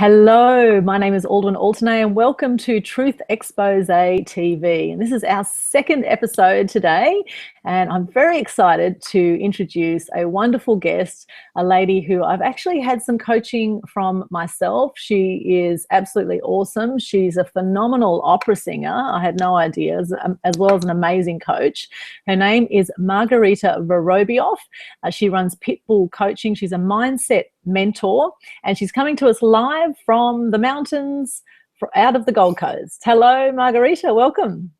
Hello, my name is Aldwyn Altuney and welcome to Truth Xpose TV. And this is our second episode today, and I'm very excited to introduce a wonderful guest, a lady who I've actually had some coaching from myself. She is absolutely awesome. She's a phenomenal opera singer. I had no idea, as well as an amazing coach. Her name is Marguerita Vorobioff. She runs Pitbull Coaching. She's a mindset mentor, and she's coming to us live from the mountains out of the Gold Coast. Hello, Marguerita. Welcome.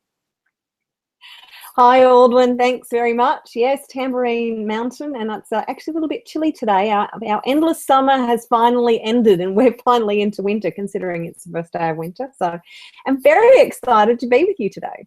Hi, Aldwyn. Thanks very much. Yes, Tambourine Mountain, and it's actually a little bit chilly today. Our endless summer has finally ended, and we're finally into winter, considering it's the first day of winter. So I'm very excited to be with you today.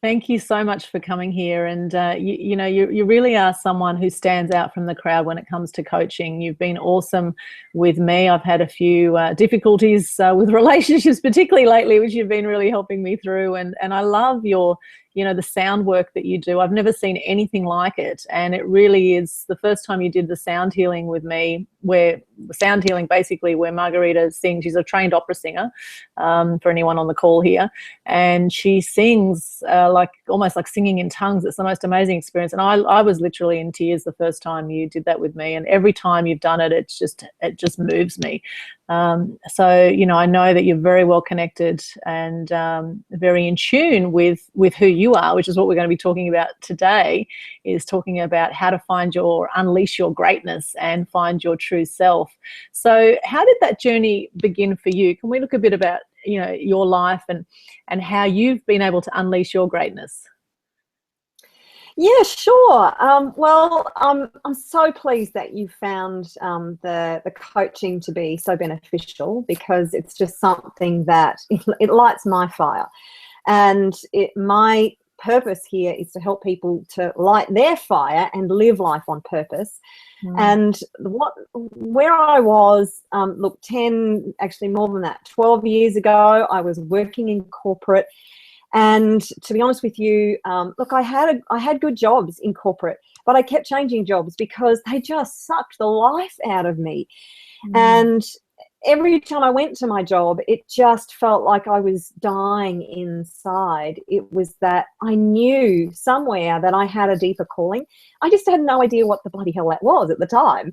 Thank you so much for coming here. And you really are someone who stands out from the crowd when it comes to coaching. You've been awesome with me. I've had a few difficulties with relationships, particularly lately, which you've been really helping me through. And I love your, the sound work that you do. I've never seen anything like it. And it really is the first time you did the sound healing with me, where Marguerita sings. She's a trained opera singer, for anyone on the call here. And she sings almost like singing in tongues. It's the most amazing experience. And I was literally in tears the first time you did that with me. And every time you've done it, it just moves me. So, I know that you're very well connected and very in tune with who you are, which is what we're going to be talking about today, is talking about how to unleash your greatness and find your true self. So how did that journey begin for you? Can we look a bit about, your life and how you've been able to unleash your greatness? Yeah, sure. I'm so pleased that you found the coaching to be so beneficial, because it's just something that it lights my fire. And my purpose here is to help people to light their fire and live life on purpose. And where I was, 10, actually more than that, 12 years ago, I was working in corporate. And to be honest with you, I had good jobs in corporate, but I kept changing jobs because they just sucked the life out of me. And every time I went to my job, it just felt like I was dying inside. It was that I knew somewhere that I had a deeper calling. I just had no idea what the bloody hell that was at the time.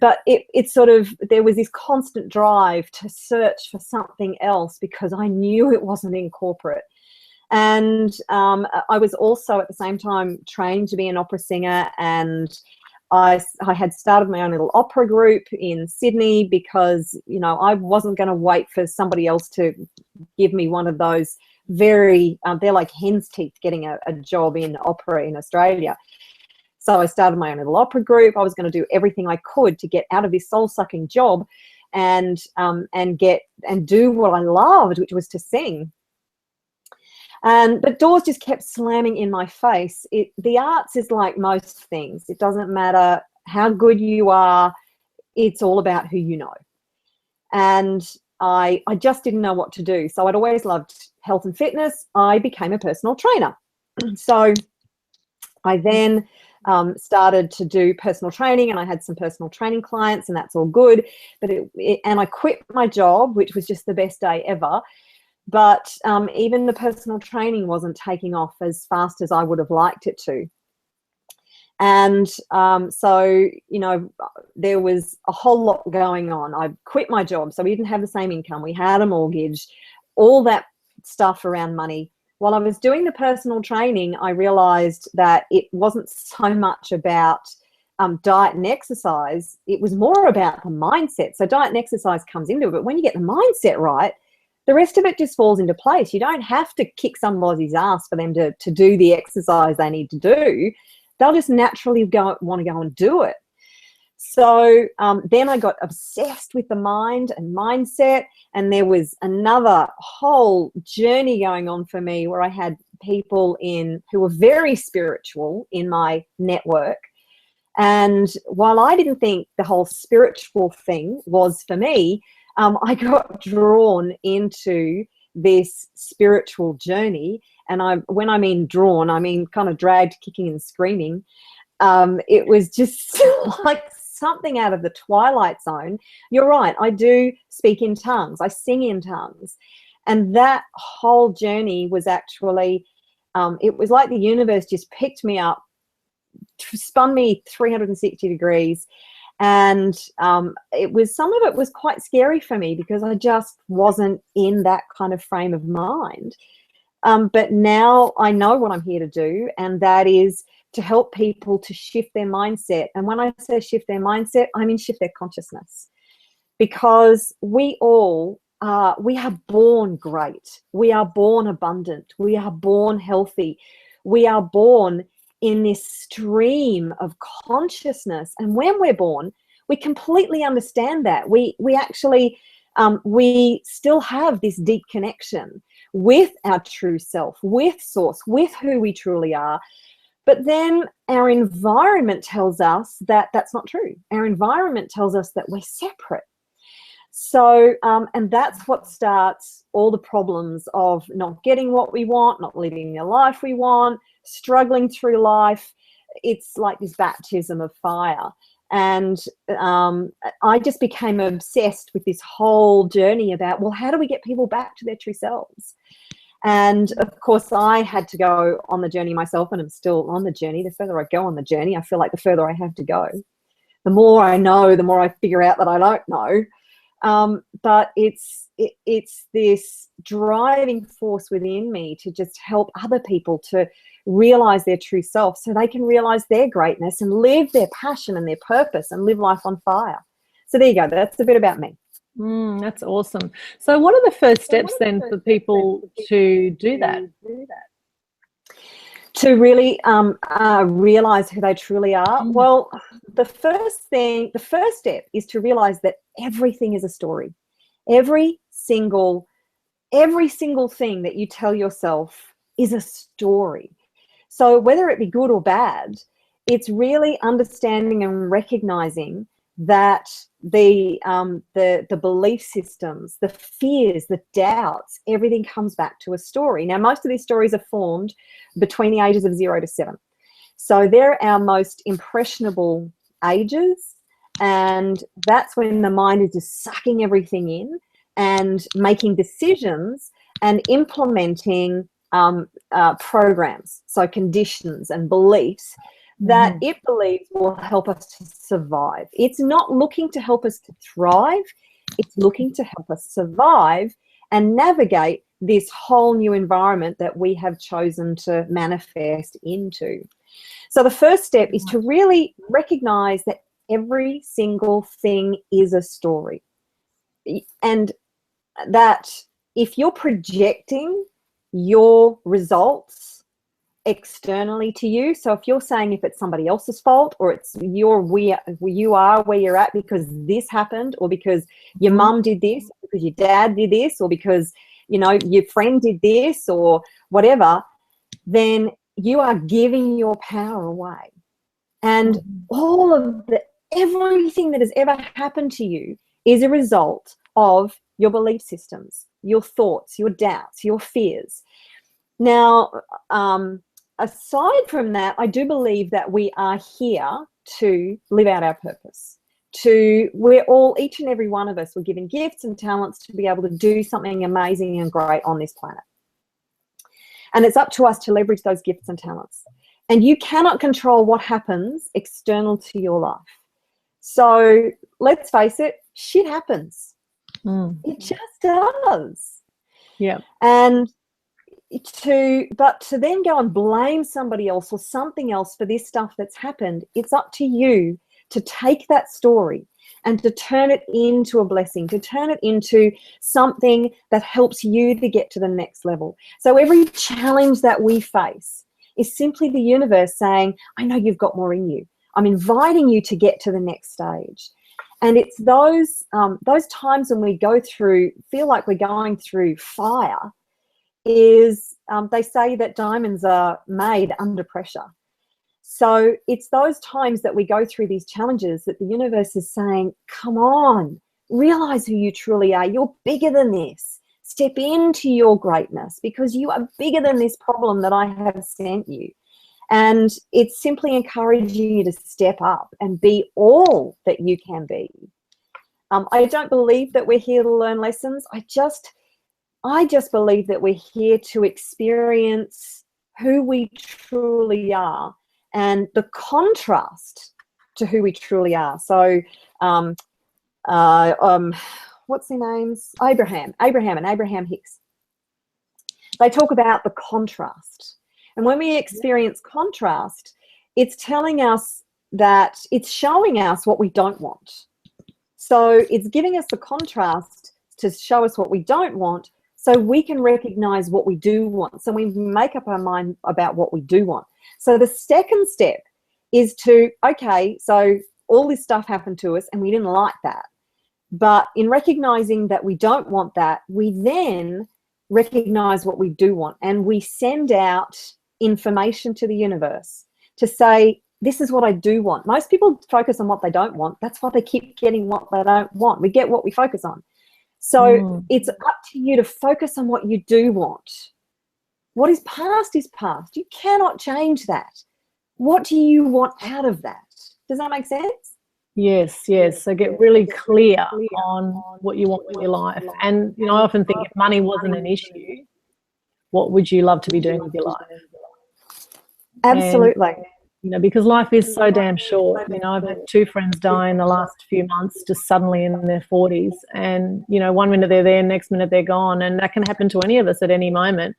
But there was this constant drive to search for something else, because I knew it wasn't in corporate. And I was also at the same time trained to be an opera singer, and I had started my own little opera group in Sydney, because I wasn't going to wait for somebody else to give me one of those they're like hen's teeth getting a job in opera in Australia. So I started my own little opera group. I was going to do everything I could to get out of this soul-sucking job and do what I loved, which was to sing. But doors just kept slamming in my face. The arts is like most things. It doesn't matter how good you are. It's all about who you know. And I just didn't know what to do. So I'd always loved health and fitness. I became a personal trainer. So I then started to do personal training, and I had some personal training clients, and that's all good. But and I quit my job, which was just the best day ever. But even the personal training wasn't taking off as fast as I would have liked it to. And so, there was a whole lot going on. I quit my job, so we didn't have the same income. We had a mortgage, all that stuff around money. While I was doing the personal training, I realized that it wasn't so much about diet and exercise. It was more about the mindset. So diet and exercise comes into it, but when you get the mindset right, the rest of it just falls into place. You don't have to kick somebody's ass for them to do the exercise they need to do. They'll just naturally want to go and do it. So then I got obsessed with the mind and mindset, and there was another whole journey going on for me where I had people who were very spiritual in my network. And while I didn't think the whole spiritual thing was for me, I got drawn into this spiritual journey. And when I mean drawn, I mean kind of dragged, kicking and screaming. It was just like something out of the twilight zone. You're right, I do speak in tongues, I sing in tongues. And that whole journey was actually, it was like the universe just picked me up, spun me 360 degrees. And it was, some of it was quite scary for me because I just wasn't in that kind of frame of mind. But now I know what I'm here to do, and that is to help people to shift their mindset. And when I say shift their mindset, I mean shift their consciousness, because we all we are born great. We are born abundant. We are born healthy. We are born in this stream of consciousness. And when we're born, we completely understand that. We actually, we still have this deep connection with our true self, with source, with who we truly are. But then our environment tells us that that's not true. Our environment tells us that we're separate. So, and that's what starts all the problems of not getting what we want, not living the life we want, struggling through life. It's like this baptism of fire. And I just became obsessed with this whole journey about, well, how do we get people back to their true selves? And of course, I had to go on the journey myself, and I'm still on the journey. The further I go on the journey, I feel like the further I have to go. The more I know, the more I figure out that I don't know. But it's this driving force within me to just help other people to realize their true self, so they can realize their greatness and live their passion and their purpose and live life on fire. So there you go. That's a bit about me. That's awesome. So what are the first steps then for people to do that? To really realize who they truly are? Well, the first step is to realize that everything is a story. Every single thing that you tell yourself is a story. So whether it be good or bad, it's really understanding and recognizing that the belief systems, the fears, the doubts, everything comes back to a story. Now, most of these stories are formed between the ages of 0 to 7. So they're our most impressionable ages, and that's when the mind is just sucking everything in and making decisions and implementing programs, so conditions and beliefs that it believes will help us to survive. It's not looking to help us to thrive. It's looking to help us survive and navigate this whole new environment that we have chosen to manifest into. So the first step is to really recognize that every single thing is a story, and that if you're projecting your results externally to you, so if you're saying if it's somebody else's fault, or it's you are where you're at because this happened, or because your mum did this, or because your dad did this, or because your friend did this, or whatever, then you are giving your power away. And all of everything that has ever happened to you is a result of your belief systems, your thoughts, your doubts, your fears. Now, aside from that, I do believe that we are here to live out our purpose. We're all, each and every one of us, we're given gifts and talents to be able to do something amazing and great on this planet. And it's up to us to leverage those gifts and talents. And you cannot control what happens external to your life. So let's face it, shit happens. It just does. Yeah. And to then go and blame somebody else or something else for this stuff that's happened, it's up to you to take that story and to turn it into a blessing, to turn it into something that helps you to get to the next level. So every challenge that we face is simply the universe saying, I know you've got more in you. I'm inviting you to get to the next stage. And it's those times when we feel like we're going through fire, is they say that diamonds are made under pressure. So it's those times that we go through these challenges that the universe is saying, come on, realize who you truly are. You're bigger than this. Step into your greatness, because you are bigger than this problem that I have sent you. And it's simply encouraging you to step up and be all that you can be. I don't believe that we're here to learn lessons. I just believe that we're here to experience who we truly are and the contrast to who we truly are. So, what's their names? Abraham and Abraham Hicks. They talk about the contrast. And when we experience contrast, it's telling us that it's showing us what we don't want. So it's giving us the contrast to show us what we don't want, so we can recognize what we do want. So we make up our mind about what we do want. So the second step is to, okay, so all this stuff happened to us and we didn't like that. But in recognizing that we don't want that, we then recognize what we do want, and we send out information to the universe to say, this is what I do want. Most people focus on what they don't want. That's why they keep getting what they don't want. We get what we focus on. So it's up to you to focus on what you do want. What is past is past. You cannot change that. What do you want out of that? Does that make sense? Yes, yes. So get really clear on what you want with your life. And, you know, I often think if money wasn't an issue, what would you love to be doing with your life? Absolutely. And, you know, because life is so damn short. You know, I've had 2 friends die in the last few months, just suddenly in their 40s. And, you know, one minute they're there, next minute they're gone. And that can happen to any of us at any moment.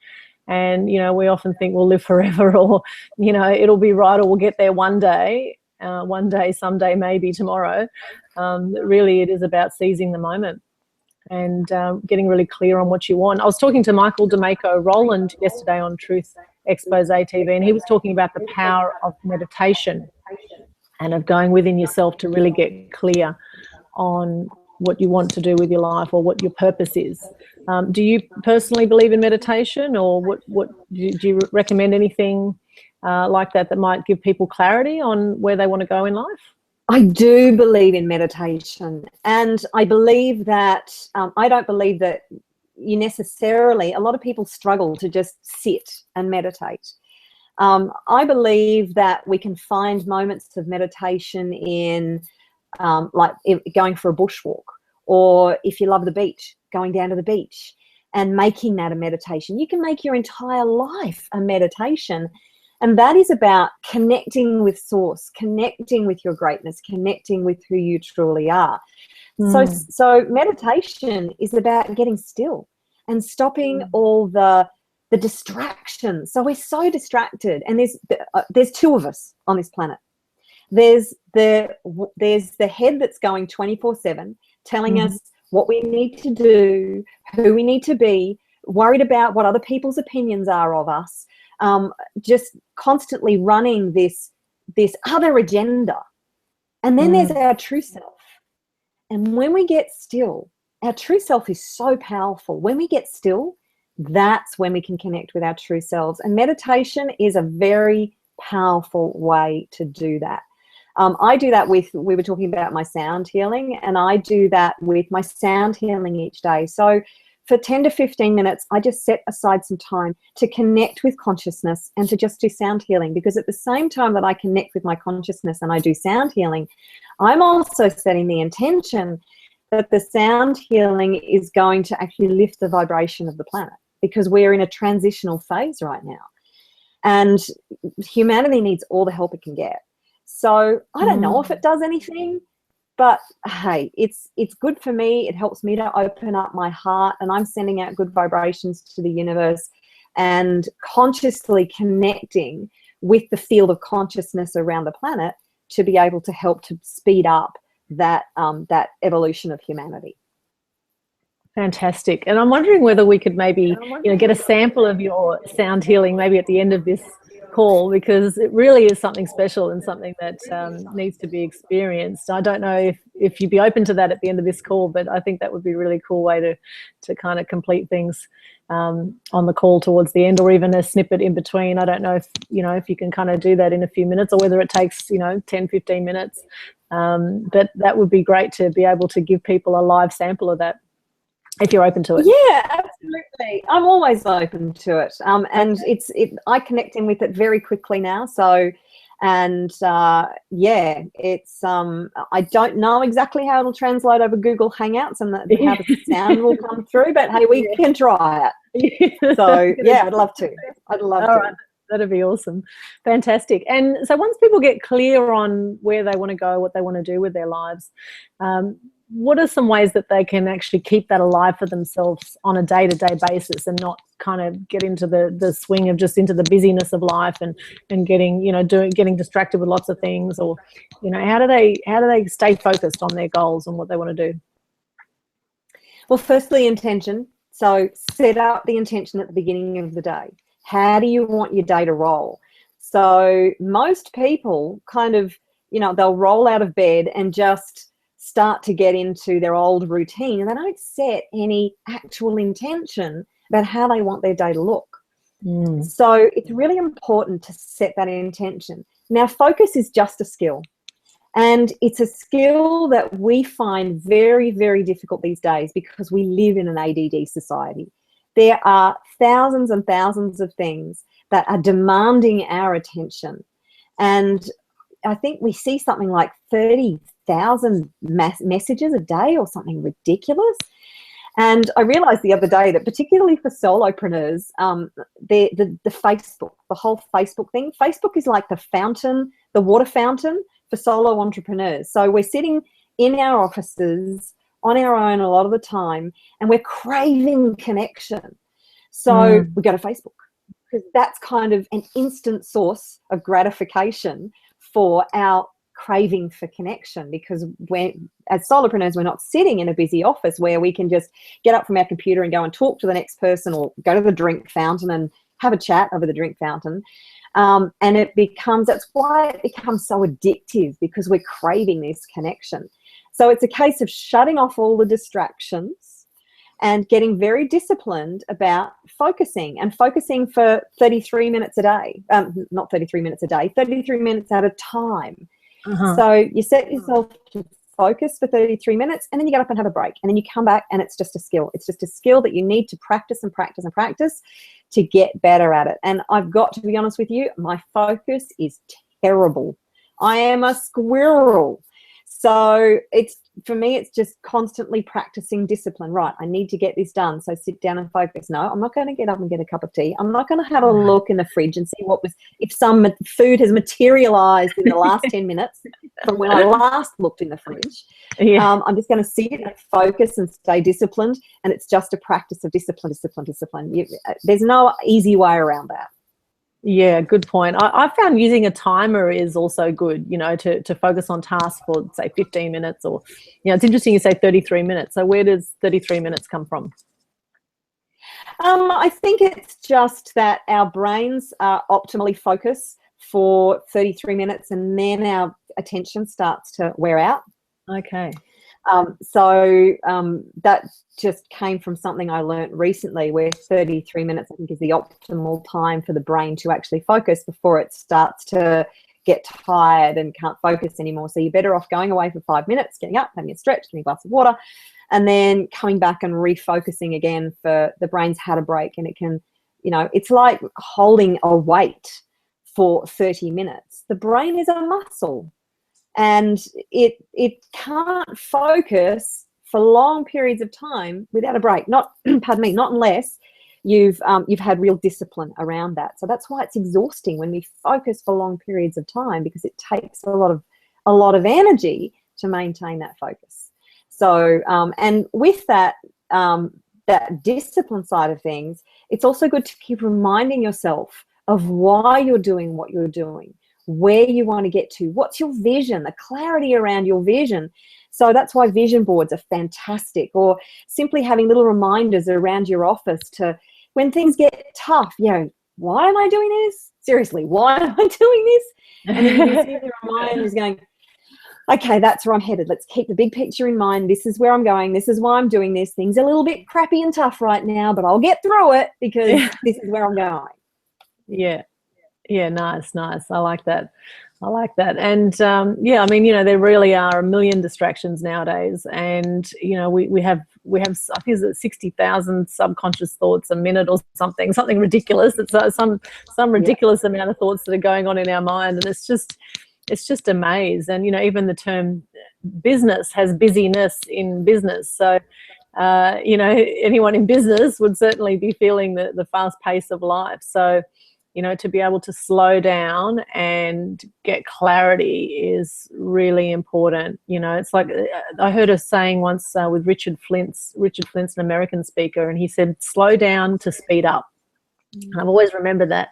And, you know, we often think we'll live forever, or, you know, it'll be right, or we'll get there one day, someday, maybe tomorrow. Really, it is about seizing the moment and getting really clear on what you want. I was talking to Michael DeMaco Rowland yesterday on Truth Xpose TV, and he was talking about the power of meditation and of going within yourself to really get clear on what you want to do with your life, or what your purpose is. Do you personally believe in meditation, or what do you recommend anything like that might give people clarity on where they want to go in life? I do believe in meditation, and I believe that I don't believe that you necessarily, a lot of people struggle to just sit and meditate. I believe that we can find moments of meditation in like going for a bushwalk, or if you love the beach, going down to the beach and making that a meditation. You can make your entire life a meditation. And that is about connecting with source, connecting with your greatness, connecting with who you truly are. So meditation is about getting still and stopping all the distractions. So we're so distracted, and there's 2 of us on this planet. There's the head that's going 24/7, telling us what we need to do, who we need to be, worried about what other people's opinions are of us. Just constantly running this other agenda. And then there's our true self. And when we get still, our true self is so powerful. When we get still, that's when we can connect with our true selves. And meditation is a very powerful way to do that. I do that we were talking about my sound healing, and I do that with my sound healing each day. So for 10 to 15 minutes, I just set aside some time to connect with consciousness and to just do sound healing, because at the same time that I connect with my consciousness and I do sound healing, I'm also setting the intention that the sound healing is going to actually lift the vibration of the planet, because we're in a transitional phase right now. And humanity needs all the help it can get. So I don't know if it does anything, but hey, it's good for me. It helps me to open up my heart, and I'm sending out good vibrations to the universe and consciously connecting with the field of consciousness around the planet to be able to help to speed up that evolution of humanity. Fantastic. And I'm wondering whether we could maybe, get a sample of your sound healing maybe at the end of this call, because it really is something special and something that needs to be experienced. I don't know if you'd be open to that at the end of this call, but I think that would be a really cool way to kind of complete things on the call towards the end, or even a snippet in between. I don't know if you can kind of do that in a few minutes, or whether it takes 10, 15 minutes. But that would be great to be able to give people a live sample of that. if you're open to it. Yeah, absolutely. I'm always open to it. And I connect in with it very quickly now. So, and yeah, it's I don't know exactly how it'll translate over Google Hangouts and how the sound will come through, but hey, we can try it. So yeah, I'd love to. I'd love to. Right. That'd be awesome. Fantastic. And so once people get clear on where they want to go, what they want to do with their lives, what are some ways that they can actually keep that alive for themselves on a day-to-day basis and not kind of get into the swing of just into the busyness of life and getting, you know, getting distracted with lots of things? Or, you know, how do they stay focused on their goals and what they want to do? Well, firstly, intention. So set up the intention at the beginning of the day. How do you want your day to roll? So most people kind of, you know, they'll roll out of bed and just start to get into their old routine, and they don't set any actual intention about how they want their day to look. So it's really important to set that intention. Now, focus is just a skill, and it's a skill that we find very, very difficult these days because we live in an ADD society. There are thousands and thousands of things that are demanding our attention, and I think we see something like 30,000 messages a day or something ridiculous. And I realized the other day that particularly for solopreneurs, the Facebook, the whole Facebook thing, Facebook is like the fountain, the water fountain for solo entrepreneurs. So we're sitting in our offices on our own a lot of the time, and we're craving connection. So we go to Facebook because that's kind of an instant source of gratification for our craving for connection, because as solopreneurs, we're not sitting in a busy office where we can just get up from our computer and go and talk to the next person or go to the drink fountain and have a chat over the drink fountain. And that's why it becomes so addictive, because we're craving this connection. So it's a case of shutting off all the distractions and getting very disciplined about focusing for 33 minutes a day. Not 33 minutes a day, 33 minutes at a time. So you set yourself to focus for 33 minutes, and then you get up and have a break, and then you come back, and it's just a skill. It's just a skill that you need to practice and practice and practice to get better at it. And I've got to be honest with you, my focus is terrible. I am a squirrel. So for me, it's just constantly practicing discipline. Right, I need to get this done. So sit down and focus. No, I'm not going to get up and get a cup of tea. I'm not going to have a look in the fridge and see if some food has materialized in the last 10 minutes from when I last looked in the fridge. I'm just going to sit and focus and stay disciplined. And it's just a practice of discipline. There's no easy way around that. Yeah, good point. I found using a timer is also good, you know, to focus on tasks for, say, 15 minutes or, you know, it's interesting you say 33 minutes. So where does 33 minutes come from? I think it's just that our brains are optimally focused for 33 minutes, and then our attention starts to wear out. Okay. That just came from something I learned recently, where 33 minutes, I think, is the optimal time for the brain to actually focus before it starts to get tired and can't focus anymore. So you're better off going away for 5 minutes, getting up, having a stretch, getting a glass of water, and then coming back and refocusing again. For the brain's had a break, and it can, you know, it's like holding a weight for 30 minutes. The brain is a muscle, and it can't focus for long periods of time without a break. Not, pardon me, not unless you've had real discipline around that. So that's why it's exhausting when we focus for long periods of time, because it takes a lot of energy to maintain that focus. So and with that that discipline side of things, it's also good to keep reminding yourself of why you're doing what you're doing, where you want to get to, what's your vision, the clarity around your vision. So that's why vision boards are fantastic, or simply having little reminders around your office to, when things get tough, you know, why am I doing this? Seriously, why am I doing this? And then you see the reminders going, okay, that's where I'm headed. Let's keep the big picture in mind. This is where I'm going. This is why I'm doing this. Things are a little bit crappy and tough right now, but I'll get through it because this is where I'm going. Yeah. Yeah, nice. I like that. And yeah, I mean, you know, there really are a million distractions nowadays, and you know, we have we have, I think it's 60,000 subconscious thoughts a minute or something ridiculous. It's some ridiculous amount of thoughts that are going on in our mind, and it's just a maze. And, you know, even the term business has busyness in business. So, you know, anyone in business would certainly be feeling the fast pace of life. So, you know, to be able to slow down and get clarity is really important. You know, it's like, I heard a saying once with Richard Flint's an American speaker, and he said, slow down to speed up. And I've always remembered that.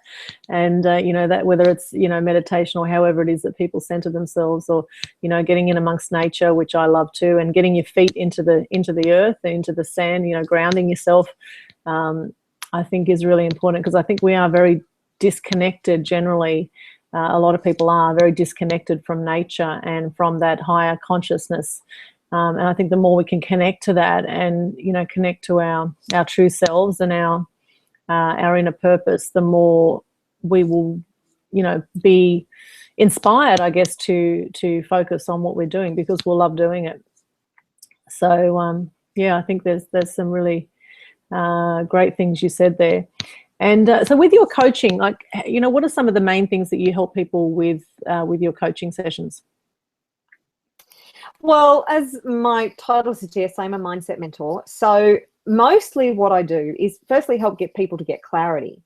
And, you know, that whether it's, you know, meditation or however it is that people center themselves, or, you know, getting in amongst nature, which I love too, and getting your feet into the earth, into the sand, you know, grounding yourself, I think is really important, because I think we are very disconnected generally. A lot of people are very disconnected from nature and from that higher consciousness. And I think the more we can connect to that, and, you know, connect to our true selves and our inner purpose, the more we will, you know, be inspired, I guess, to focus on what we're doing, because we'll love doing it. So yeah, I think there's some really great things you said there. And so with your coaching, like, you know, what are some of the main things that you help people with your coaching sessions? Well, as my title suggests, I'm a mindset mentor. So mostly what I do is firstly help get people to get clarity.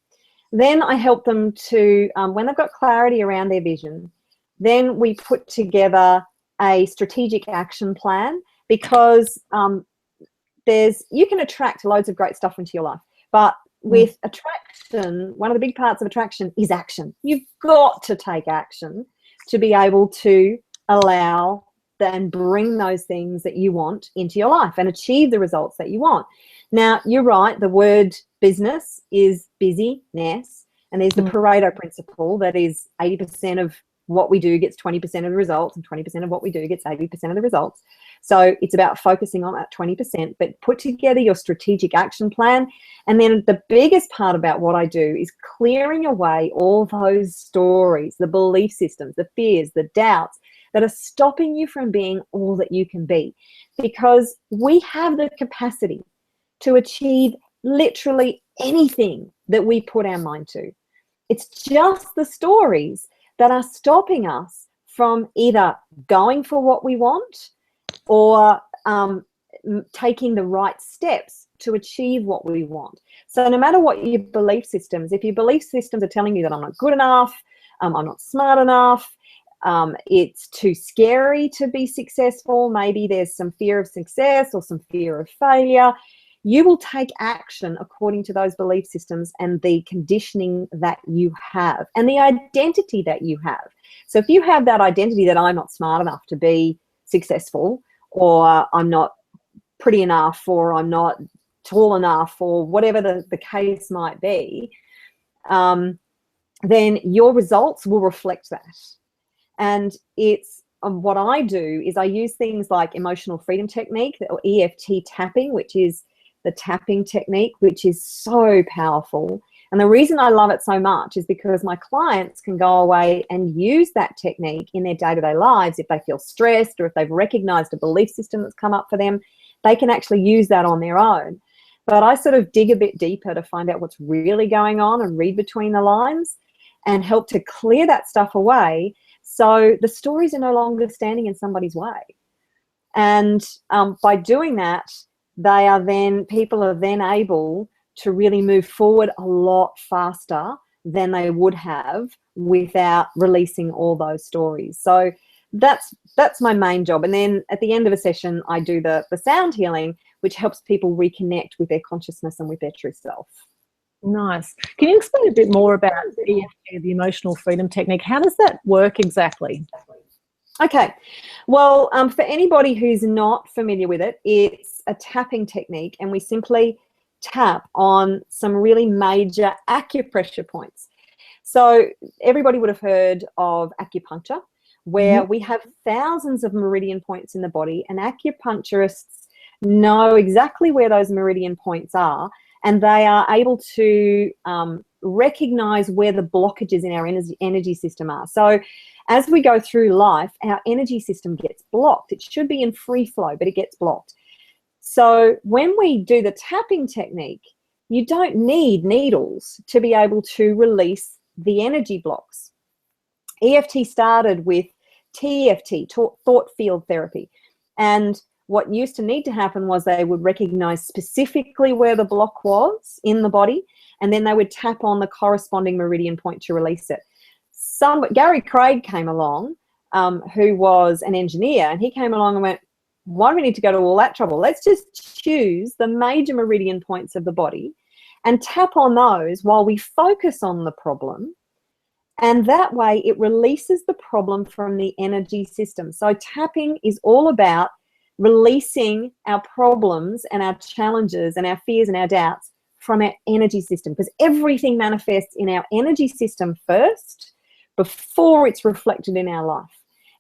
Then I help them to, when they've got clarity around their vision, then we put together a strategic action plan, because you can attract loads of great stuff into your life, but with attraction, one of the big parts of attraction is action. You've got to take action to be able to allow and bring those things that you want into your life and achieve the results that you want. Now, you're right, the word business is busyness, and there's the Pareto principle that is 80% of what we do gets 20% of the results, and 20% of what we do gets 80% of the results. So it's about focusing on that 20%, but put together your strategic action plan. And then the biggest part about what I do is clearing away all those stories, the belief systems, the fears, the doubts that are stopping you from being all that you can be. Because we have the capacity to achieve literally anything that we put our mind to. It's just the stories that are stopping us from either going for what we want, or taking the right steps to achieve what we want. So no matter what your belief systems, if your belief systems are telling you that I'm not good enough, I'm not smart enough, it's too scary to be successful, maybe there's some fear of success or some fear of failure, you will take action according to those belief systems and the conditioning that you have and the identity that you have. So if you have that identity that I'm not smart enough to be successful, or I'm not pretty enough, or I'm not tall enough, or whatever the case might be, then your results will reflect that. And it's what I do is I use things like emotional freedom technique, or EFT tapping, which is the tapping technique, which is so powerful. And the reason I love it so much is because my clients can go away and use that technique in their day-to-day lives. If they feel stressed, or if they've recognized a belief system that's come up for them, they can actually use that on their own. But I sort of dig a bit deeper to find out what's really going on and read between the lines and help to clear that stuff away, so the stories are no longer standing in somebody's way. And by doing that, people are then able to really move forward a lot faster than they would have without releasing all those stories. So that's my main job. And then at the end of a session, I do the sound healing, which helps people reconnect with their consciousness and with their true self. Nice. Can you explain a bit more about the EFT, the emotional freedom technique? How does that work exactly? Okay, well, for anybody who's not familiar with it, it's a tapping technique, and we simply tap on some really major acupressure points. So everybody would have heard of acupuncture, where we have thousands of meridian points in the body, and acupuncturists know exactly where those meridian points are, and they are able to recognize where the blockages in our energy system are. So as we go through life, our energy system gets blocked. It should be in free flow, but it gets blocked. So when we do the tapping technique, you don't need needles to be able to release the energy blocks. EFT started with TFT, thought field therapy. And what used to need to happen was they would recognize specifically where the block was in the body, and then they would tap on the corresponding meridian point to release it. Gary Craig came along, who was an engineer, and he came along and went, why do we need to go to all that trouble? Let's just choose the major meridian points of the body and tap on those while we focus on the problem. And that way it releases the problem from the energy system. So tapping is all about releasing our problems and our challenges and our fears and our doubts from our energy system, because everything manifests in our energy system first before it's reflected in our life.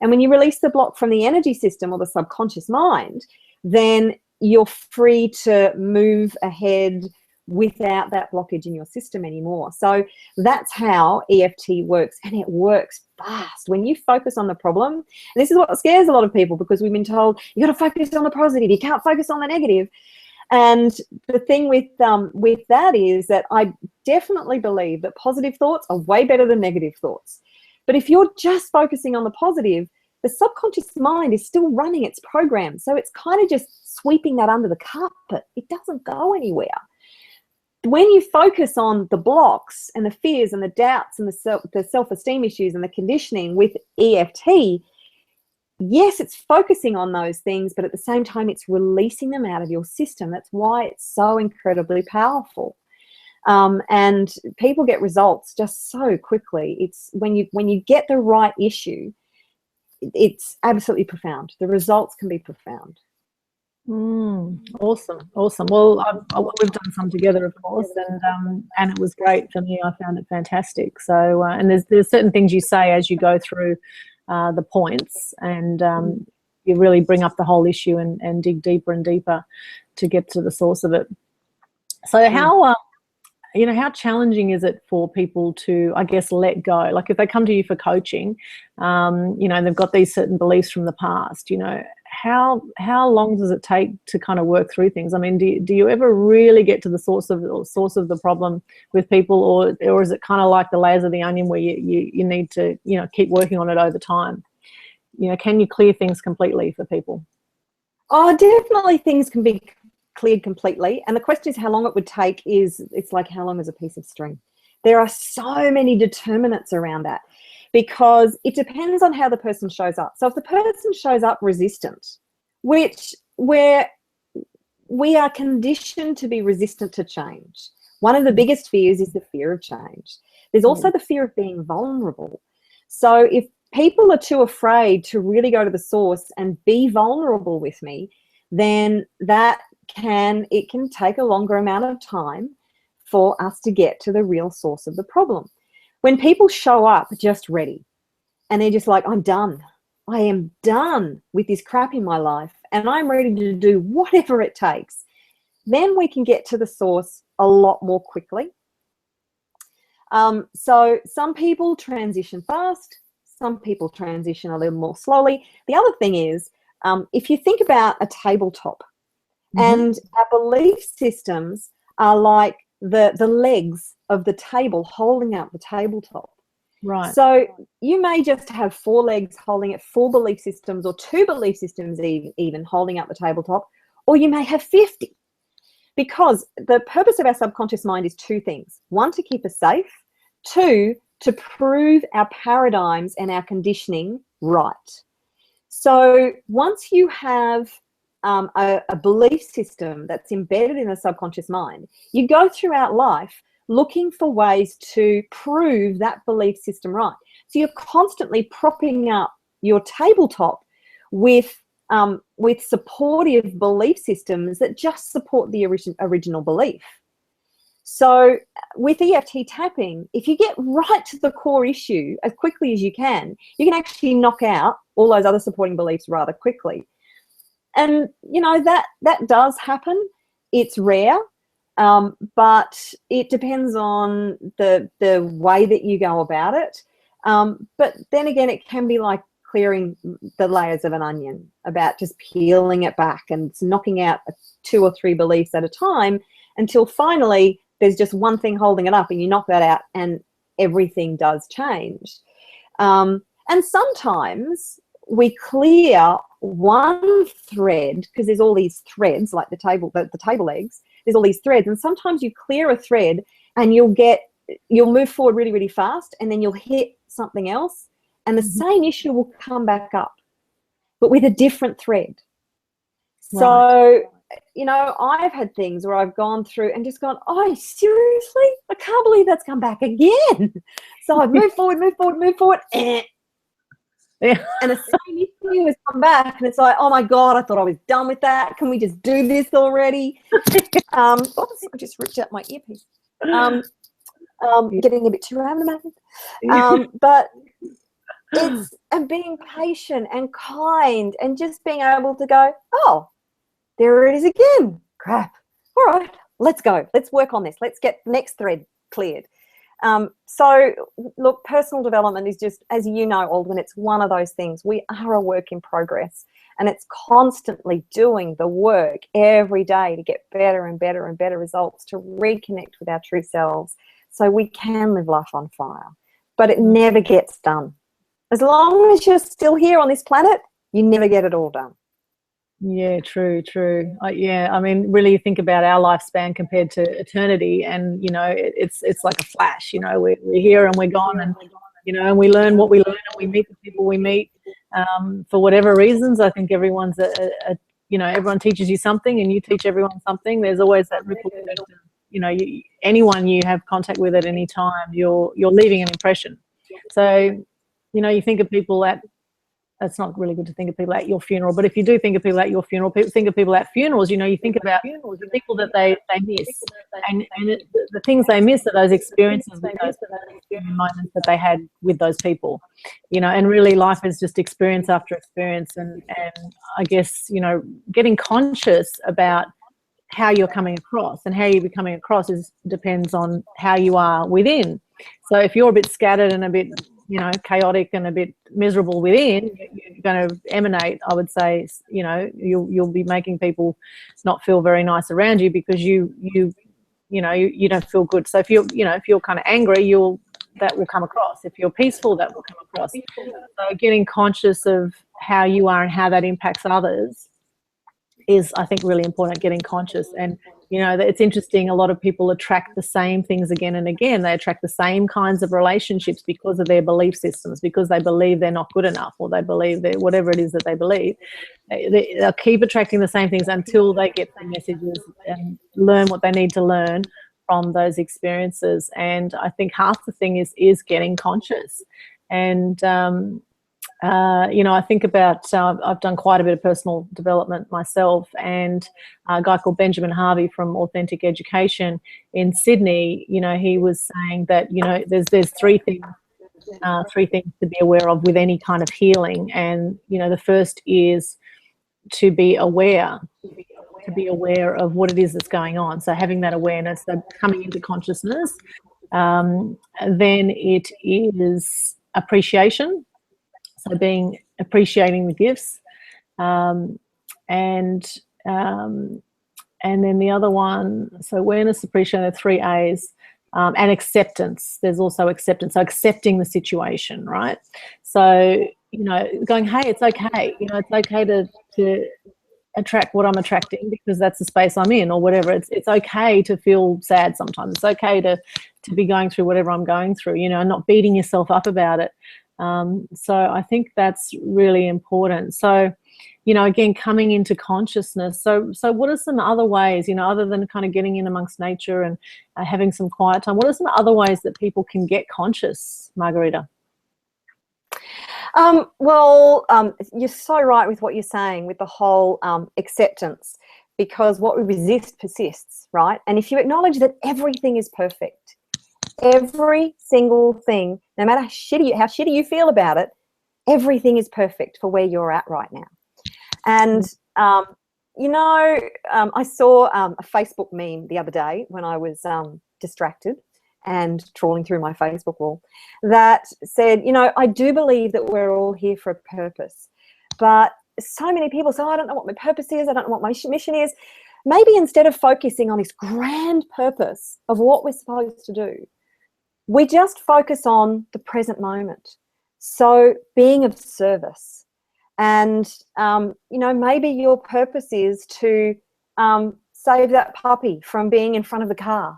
And when you release the block from the energy system or the subconscious mind, then you're free to move ahead without that blockage in your system anymore. So that's how EFT works, and it works fast. When you focus on the problem, and this is what scares a lot of people, because we've been told you got to focus on the positive, you can't focus on the negative. And the thing with that is that I definitely believe that positive thoughts are way better than negative thoughts. But if you're just focusing on the positive, the subconscious mind is still running its program. So it's kind of just sweeping that under the carpet. It doesn't go anywhere. When you focus on the blocks and the fears and the doubts and the self-esteem issues and the conditioning with EFT, yes, it's focusing on those things, but at the same time, it's releasing them out of your system. That's why it's so incredibly powerful. And people get results just so quickly. It's when you get the right issue, it's absolutely profound. The results can be profound. Awesome. Well, we've done some together, of course, and it was great for me. I found it fantastic. So, and there's certain things you say as you go through the points, and you really bring up the whole issue and dig deeper and deeper to get to the source of it. So, how challenging is it for people to, I guess, let go? Like if they come to you for coaching, they've got these certain beliefs from the past, how long does it take to kind of work through things? I mean, do you ever really get to the source of the problem with people, or is it kind of like the layers of the onion where you need to, keep working on it over time? Can you clear things completely for people? Oh, definitely things can be cleared completely. And the question is how long it would take. It's like how long is a piece of string? There are so many determinants around that, because it depends on how the person shows up. So if the person shows up resistant, where we are conditioned to be resistant to change, one of the biggest fears is the fear of change. There's also the fear of being vulnerable. So if people are too afraid to really go to the source and be vulnerable with me, then it can take a longer amount of time for us to get to the real source of the problem. When people show up just ready and they're just like, I'm done. I am done with this crap in my life and I'm ready to do whatever it takes, then we can get to the source a lot more quickly. So some people transition fast, some people transition a little more slowly. The other thing is, if you think about a tabletop, and our belief systems are like the legs of the table holding up the tabletop. Right. So you may just have 4 legs holding it, 4 belief systems, or 2 belief systems even holding up the tabletop, or you may have 50. Because the purpose of our subconscious mind is 2 things. 1, to keep us safe. 2, to prove our paradigms and our conditioning right. So once you have a belief system that's embedded in the subconscious mind, you go throughout life looking for ways to prove that belief system right. So you're constantly propping up your tabletop with supportive belief systems that just support the original belief. So with EFT tapping, if you get right to the core issue as quickly as you can actually knock out all those other supporting beliefs rather quickly. And, that does happen. It's rare, but it depends on the way that you go about it. But then again, it can be like clearing the layers of an onion, about just peeling it back and knocking out 2 or 3 beliefs at a time until finally there's just one thing holding it up, and you knock that out and everything does change. And sometimes we clear one thread, because there's all these threads, like the table legs, there's all these threads, and sometimes you clear a thread and you'll move forward really, really fast, and then you'll hit something else, and the same issue will come back up, but with a different thread. Right. So, you know, I've had things where I've gone through and just gone, oh, seriously? I can't believe that's come back again. So I've moved forward, yeah. And the same issue has come back, and it's like, oh my God, I thought I was done with that. Can we just do this already? Oops, I just ripped out my earpiece. Getting a bit too animated. But it's, and being patient and kind and just being able to go, oh, there it is again. Crap. All right, let's go. Let's work on this. Let's get the next thread cleared. So look, personal development is just, as you know, Aldwyn, it's one of those things. We are a work in progress, and it's constantly doing the work every day to get better and better and better results, to reconnect with our true selves so we can live life on fire. But it never gets done. As long as you're still here on this planet, you never get it all done. Yeah, true. Yeah, I mean, really think about our lifespan compared to eternity, and you know, it's like a flash. You know, we're here and we're gone, and you know, and we learn what we learn, and we meet the people we meet for whatever reasons. I think everyone's you know, everyone teaches you something, and you teach everyone something. There's always that ripple effect. You know, anyone you have contact with at any time, you're leaving an impression. So, you know, you think of people at, it's not really good to think of people at your funeral, but if you do think of people at your funeral, think of people at funerals, you know, you think about the people that they miss, and the things they miss are those experiences with those moments that they had with those people, you know, and really life is just experience after experience, and I guess, you know, getting conscious about how you're coming across, and how you're coming across depends on how you are within. So if you're a bit scattered and a bit, you know, chaotic and a bit miserable within, you're going to emanate, I would say, you know, you'll be making people not feel very nice around you, because you don't feel good. So if you're kind of angry, that will come across. If you're peaceful, that will come across. So getting conscious of how you are and how that impacts others is, I think, really important. Getting conscious. And you know, it's interesting, a lot of people attract the same things again and again. They attract the same kinds of relationships because of their belief systems, because they believe they're not good enough, or they believe that whatever it is that they believe, they'll keep attracting the same things until they get the messages and learn what they need to learn from those experiences. And I think half the thing is getting conscious. And you know, I think about, I've done quite a bit of personal development myself, and a guy called Benjamin Harvey from Authentic Education in Sydney, you know, he was saying that, you know, there's three things to be aware of with any kind of healing. And, you know, the first is to be aware of what it is that's going on. So having that awareness, so coming into consciousness. Then it is appreciation. So appreciating the gifts, and then the other one, so awareness, appreciation, the 3 A's, and acceptance. There's also acceptance, so accepting the situation, right? So, you know, going, hey, it's okay. You know, it's okay to attract what I'm attracting, because that's the space I'm in, or whatever. It's okay to feel sad sometimes. It's okay to be going through whatever I'm going through, you know, and not beating yourself up about it. So I think that's really important. So, you know, again, coming into consciousness. So what are some other ways, you know, other than kind of getting in amongst nature and having some quiet time, what are some other ways that people can get conscious, Marguerita? Well, you're so right with what you're saying with the whole acceptance, because what we resist persists, right? And if you acknowledge that everything is perfect, every single thing, no matter how shitty you feel about it, everything is perfect for where you're at right now. And, you know, I saw a Facebook meme the other day when I was distracted, and trawling through my Facebook wall, that said, you know, I do believe that we're all here for a purpose. But so many people say, oh, I don't know what my purpose is. I don't know what my mission is. Maybe instead of focusing on this grand purpose of what we're supposed to do, we just focus on the present moment. So being of service. And, you know, maybe your purpose is to save that puppy from being in front of the car.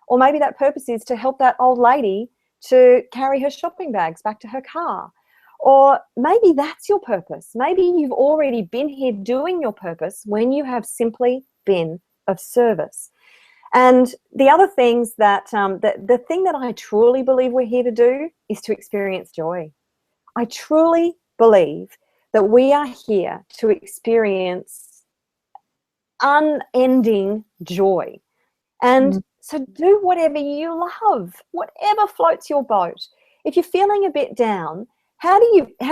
Or maybe that purpose is to help that old lady to carry her shopping bags back to her car. Or maybe that's your purpose. Maybe you've already been here doing your purpose when you have simply been of service. And the other things that, the thing that I truly believe we're here to do is to experience joy. I truly believe that we are here to experience unending joy. And so do whatever you love, whatever floats your boat. If you're feeling a bit down, how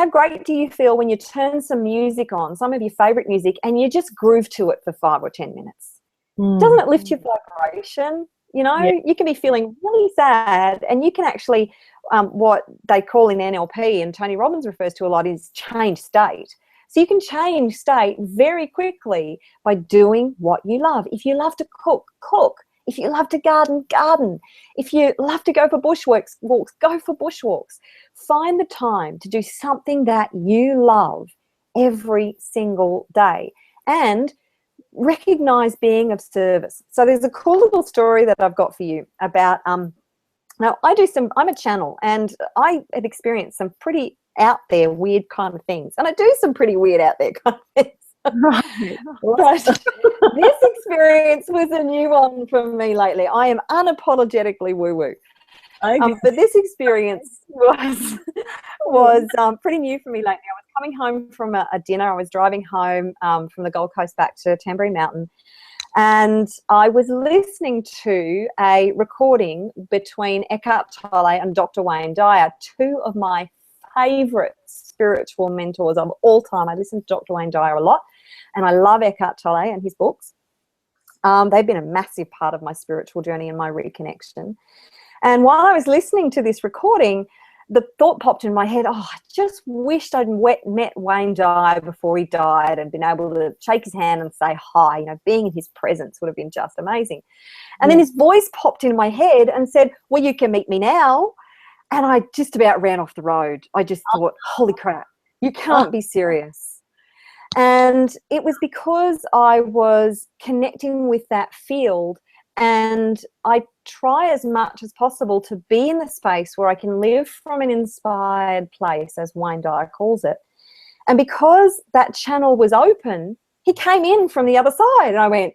great do you feel when you turn some music on, some of your favorite music, and you just groove to it for 5 or 10 minutes? Doesn't it lift your vibration? You know, you can be feeling really sad, and you can actually, what they call in NLP, and Tony Robbins refers to a lot, is change state. So you can change state very quickly by doing what you love. If you love to cook, cook. If you love to garden, garden. If you love to go for walks, go for bushwalks. Find the time to do something that you love every single day, and recognize being of service. So there's a cool little story that I've got for you about, now I'm a channel, and I have experienced some pretty out there weird kind of things, and I do some pretty weird out there kind of things. Right. But this experience was a new one for me lately. I am unapologetically woo-woo. Okay. But this experience was pretty new for me lately. I was coming home from a dinner. I was driving home from the Gold Coast back to Tamborine Mountain, and I was listening to a recording between Eckhart Tolle and Dr. Wayne Dyer, two of my favorite spiritual mentors of all time. I listen to Dr. Wayne Dyer a lot, and I love Eckhart Tolle and his books. They've been a massive part of my spiritual journey and my reconnection. And while I was listening to this recording, the thought popped in my head, oh, I just wished I'd met Wayne Dyer before he died and been able to shake his hand and say hi. You know, being in his presence would have been just amazing. And then his voice popped in my head and said, well, you can meet me now. And I just about ran off the road. I just thought, holy crap, you can't be serious. And it was because I was connecting with that field, and I try as much as possible to be in the space where I can live from an inspired place, as Wayne Dyer calls it. And because that channel was open, he came in from the other side, and I went,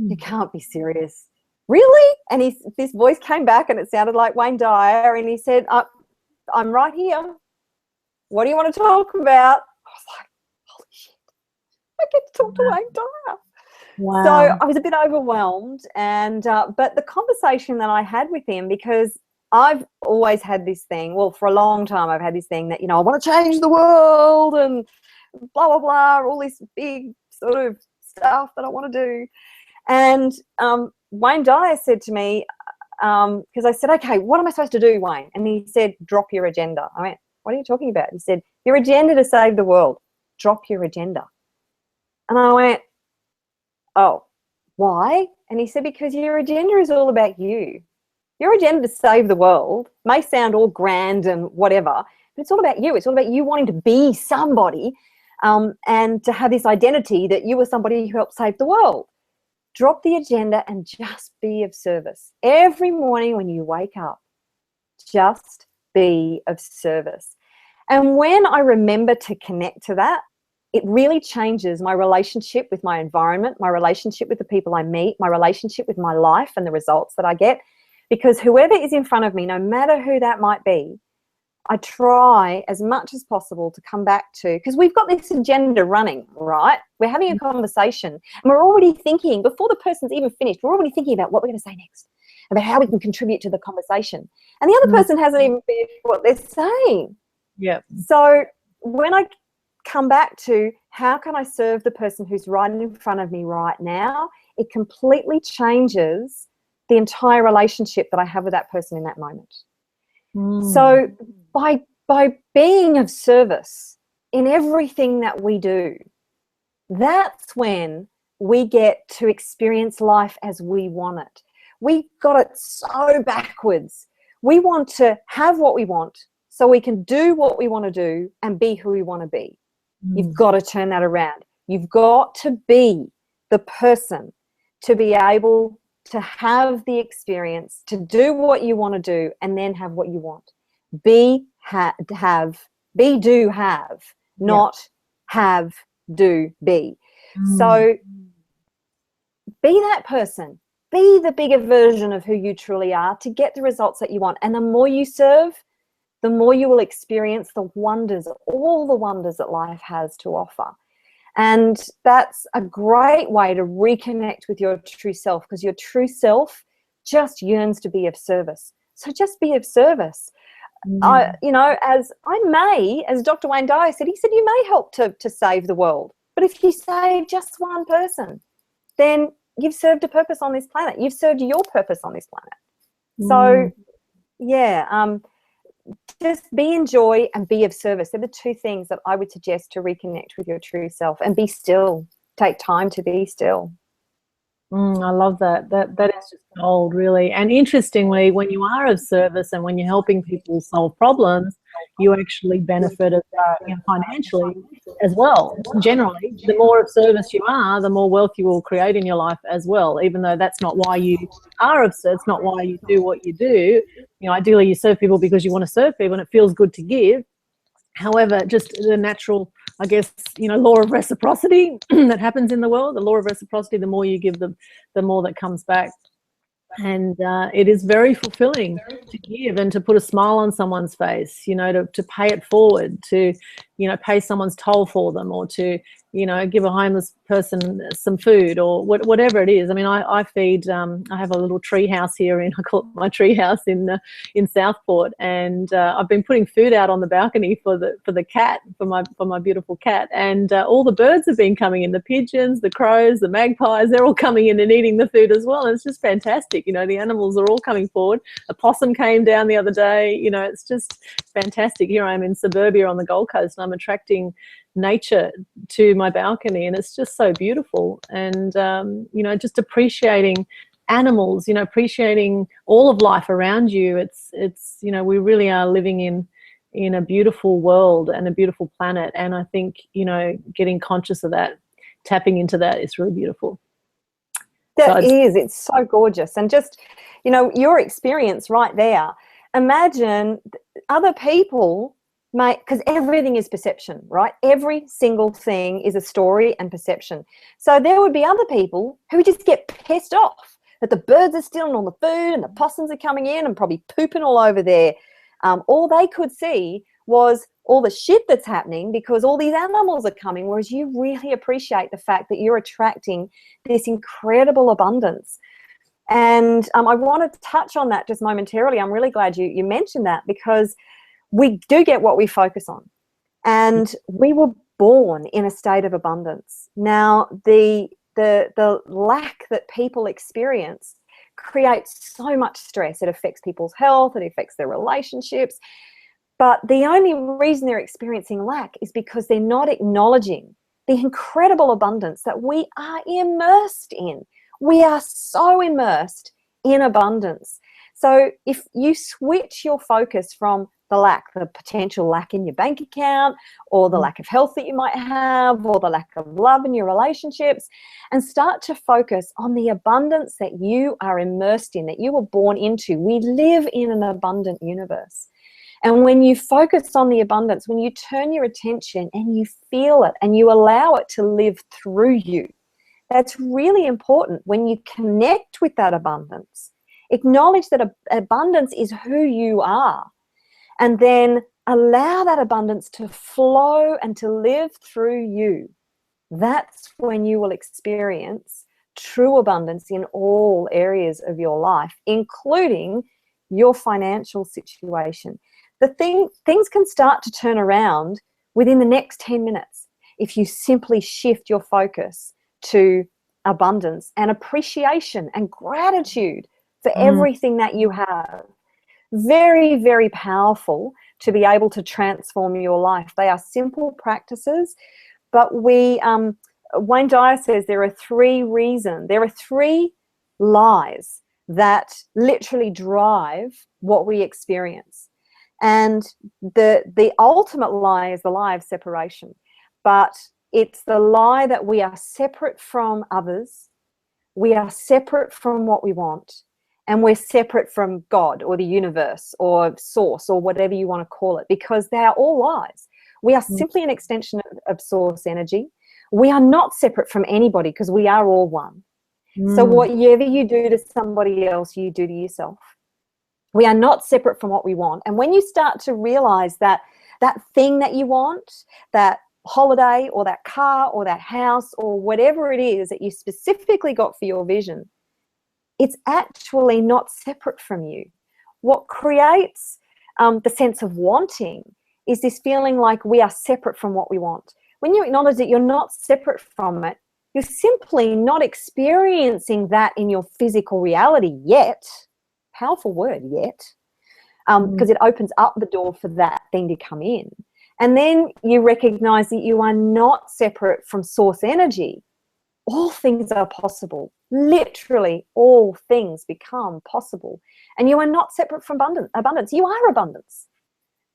you can't be serious. Really? And this voice came back, and it sounded like Wayne Dyer, and he said, I'm right here. What do you want to talk about? I was like, holy shit, I get to talk to Wayne Dyer. Wow. So I was a bit overwhelmed, and but the conversation that I had with him, because I've always had this thing, well, for a long time I've had this thing that, you know, I want to change the world and blah, blah, blah, all this big sort of stuff that I want to do. And Wayne Dyer said to me, because I said, okay, what am I supposed to do, Wayne? And he said, drop your agenda. I went, what are you talking about? He said, your agenda to save the world. Drop your agenda. And I went, oh, why? And he said, because your agenda is all about you. Your agenda to save the world may sound all grand and whatever, but it's all about you. It's all about you wanting to be somebody, and to have this identity that you are somebody who helped save the world. Drop the agenda and just be of service. Every morning when you wake up, just be of service. And when I remember to connect to that, it really changes my relationship with my environment, my relationship with the people I meet, my relationship with my life and the results that I get. Because whoever is in front of me, no matter who that might be, I try as much as possible to come back to, because we've got this agenda running, right? We're having a conversation, and we're already thinking, before the person's even finished, we're already thinking about what we're going to say next, about how we can contribute to the conversation. And the other person hasn't even finished what they're saying. Yeah. So when I come back to how can I serve the person who's right in front of me right now, it completely changes the entire relationship that I have with that person in that moment. Mm. So by being of service in everything that we do, that's when we get to experience life as we want it. We got it so backwards. We want to have what we want so we can do what we want to do and be who we want to be. You've got to turn that around. You've got to be the person to be able to have the experience, to do what you want to do, and then have what you want. Be, do, have, not have, do, be. So be that person. Be the bigger version of who you truly are to get the results that you want. And the more you serve, the more you will experience the wonders, all the wonders that life has to offer. And that's a great way to reconnect with your true self, because your true self just yearns to be of service. So just be of service. You know, as Dr. Wayne Dyer said, he said, you may help to save the world. But if you save just one person, then you've served a purpose on this planet. You've served your purpose on this planet. So, yeah, just be in joy and be of service. They're the two things that I would suggest to reconnect with your true self, and be still. Take time to be still. I love that. That is just gold, really. And interestingly, when you are of service and when you're helping people solve problems, you actually benefit financially as well. Generally, the more of service you are, the more wealth you will create in your life as well, even though that's not why you are of service. It's not why you do what you do. You know, ideally you serve people because you want to serve people and it feels good to give. However, just the natural, I guess, you know, law of reciprocity that happens in the world, the law of reciprocity, the more you give them, the more that comes back. And it is very fulfilling to give and to put a smile on someone's face, you know, to pay it forward, to, you know, pay someone's toll for them, or to, you know, give a homeless person some food, or whatever it is. I mean, I feed, I have a little tree house here I call it my tree house in Southport, and I've been putting food out on the balcony for the cat, for my beautiful cat, and all the birds have been coming in, the pigeons, the crows, the magpies, they're all coming in and eating the food as well. And it's just fantastic. You know, the animals are all coming forward. A possum came down the other day. You know, it's just fantastic. Here I am in suburbia on the Gold Coast, and I'm attracting nature to my balcony, and it's just so beautiful. And you know, just appreciating animals, you know, appreciating all of life around you. It's you know, we really are living in a beautiful world and a beautiful planet, and I think, you know, getting conscious of that, tapping into that is really beautiful. It's so gorgeous. And just, you know, your experience right there, imagine other people, because everything is perception, right? Every single thing is a story and perception. So there would be other people who would just get pissed off that the birds are stealing all the food and the possums are coming in and probably pooping all over there. All they could see was all the shit that's happening because all these animals are coming, whereas you really appreciate the fact that you're attracting this incredible abundance. And I want to touch on that just momentarily. I'm really glad you mentioned that, because we do get what we focus on, and we were born in a state of abundance. Now, the lack that people experience creates so much stress. It affects people's health, it affects their relationships. But the only reason they're experiencing lack is because they're not acknowledging the incredible abundance that we are immersed in. We are so immersed in abundance. So if you switch your focus from the lack, the potential lack in your bank account, or the lack of health that you might have, or the lack of love in your relationships, and start to focus on the abundance that you are immersed in, that you were born into. We live in an abundant universe. And when you focus on the abundance, when you turn your attention and you feel it and you allow it to live through you, that's really important. When you connect with that abundance, acknowledge that abundance is who you are, and then allow that abundance to flow and to live through you. That's when you will experience true abundance in all areas of your life, including your financial situation. Things can start to turn around within the next 10 minutes if you simply shift your focus to abundance and appreciation and gratitude for everything that you have. Very, very powerful to be able to transform your life. They are simple practices, but Wayne Dyer says there are three lies that literally drive what we experience. And the ultimate lie is the lie of separation. But it's the lie that we are separate from others, we are separate from what we want, and we're separate from God or the universe or source or whatever you want to call it, because they are all lies. We are simply an extension of source energy. We are not separate from anybody because we are all one. So whatever you do to somebody else, you do to yourself. We are not separate from what we want. And when you start to realize that that thing that you want, that holiday or that car or that house or whatever it is that you specifically got for your vision, it's actually not separate from you. What creates the sense of wanting is this feeling like we are separate from what we want. When you acknowledge that you're not separate from it, you're simply not experiencing that in your physical reality yet. Powerful word, yet, because it opens up the door for that thing to come in. And then you recognize that you are not separate from source energy. All things are possible. Literally, all things become possible. And you are not separate from abundance. You are abundance.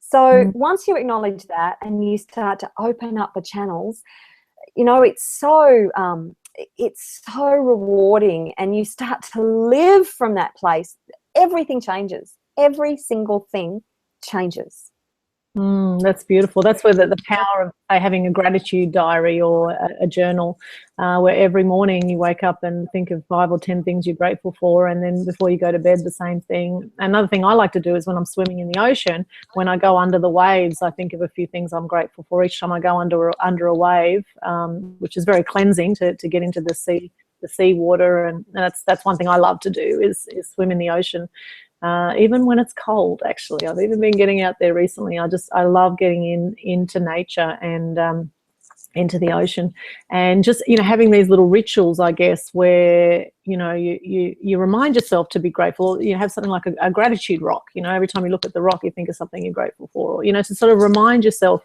So once you acknowledge that and you start to open up the channels, you know, it's so rewarding, and you start to live from that place. Everything changes. Every single thing changes. That's beautiful. That's where the power of having a gratitude diary or a journal, where every morning you wake up and think of 5 or 10 things you're grateful for, and then before you go to bed, the same thing. Another thing I like to do is when I'm swimming in the ocean, when I go under the waves, I think of a few things I'm grateful for each time I go under a wave, which is very cleansing to get into the sea water, and that's one thing I love to do is swim in the ocean. Even when it's cold, actually. I've even been getting out there recently. I love getting into nature and into the ocean, and just, you know, having these little rituals, I guess, where, you know, you remind yourself to be grateful. You have something like a gratitude rock. You know, every time you look at the rock, you think of something you're grateful for, or, you know, to sort of remind yourself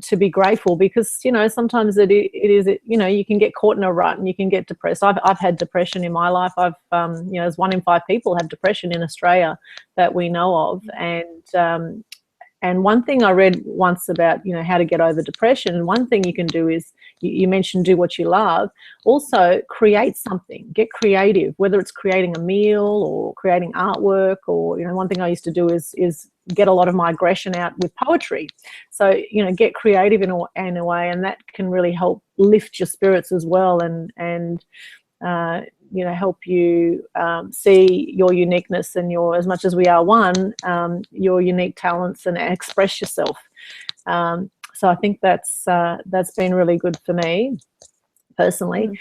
to be grateful, because, you know, sometimes it is, you know, you can get caught in a rut and you can get depressed. I've had depression in my life. You know, there's 1 in 5 people have depression in Australia that we know of, and one thing I read once about, you know, how to get over depression, one thing you can do is, you mentioned do what you love. Also create something, get creative, whether it's creating a meal or creating artwork, or, you know, one thing I used to do is get a lot of my aggression out with poetry. So, you know, get creative in a way, and that can really help lift your spirits as well, and you know, help you see your uniqueness and your, as much as we are one, your unique talents, and express yourself. So I think that's been really good for me personally.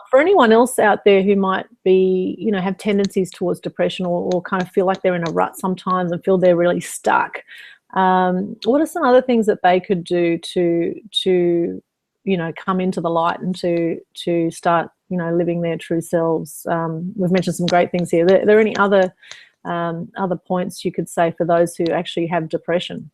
For anyone else out there who might be, you know, have tendencies towards depression, or kind of feel like they're in a rut sometimes and feel they're really stuck, what are some other things that they could do to you know, come into the light and to start, you know, living their true selves? We've mentioned some great things here. Are there any other points you could say for those who actually have depression?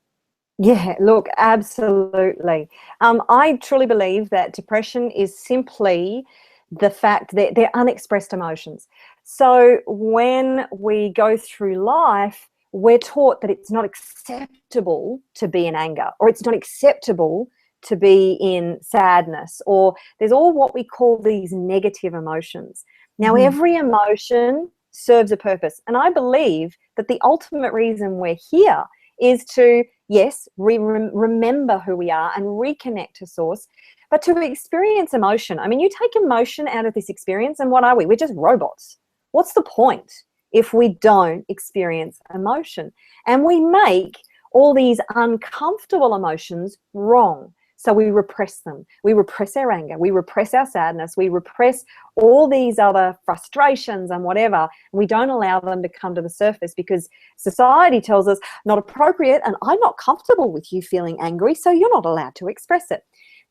Yeah, look, absolutely. I truly believe that depression is simply the fact that they're unexpressed emotions. So when we go through life, we're taught that it's not acceptable to be in anger, or it's not acceptable to be in sadness, or there's all what we call these negative emotions. Now, every emotion serves a purpose, and I believe that the ultimate reason we're here is to, yes, remember who we are and reconnect to source, but to experience emotion. I mean, you take emotion out of this experience, and what are we? We're just robots. What's the point if we don't experience emotion? And we make all these uncomfortable emotions wrong. So we repress them. We repress our anger. We repress our sadness. We repress all these other frustrations and whatever. And we don't allow them to come to the surface because society tells us not appropriate, and I'm not comfortable with you feeling angry, so you're not allowed to express it.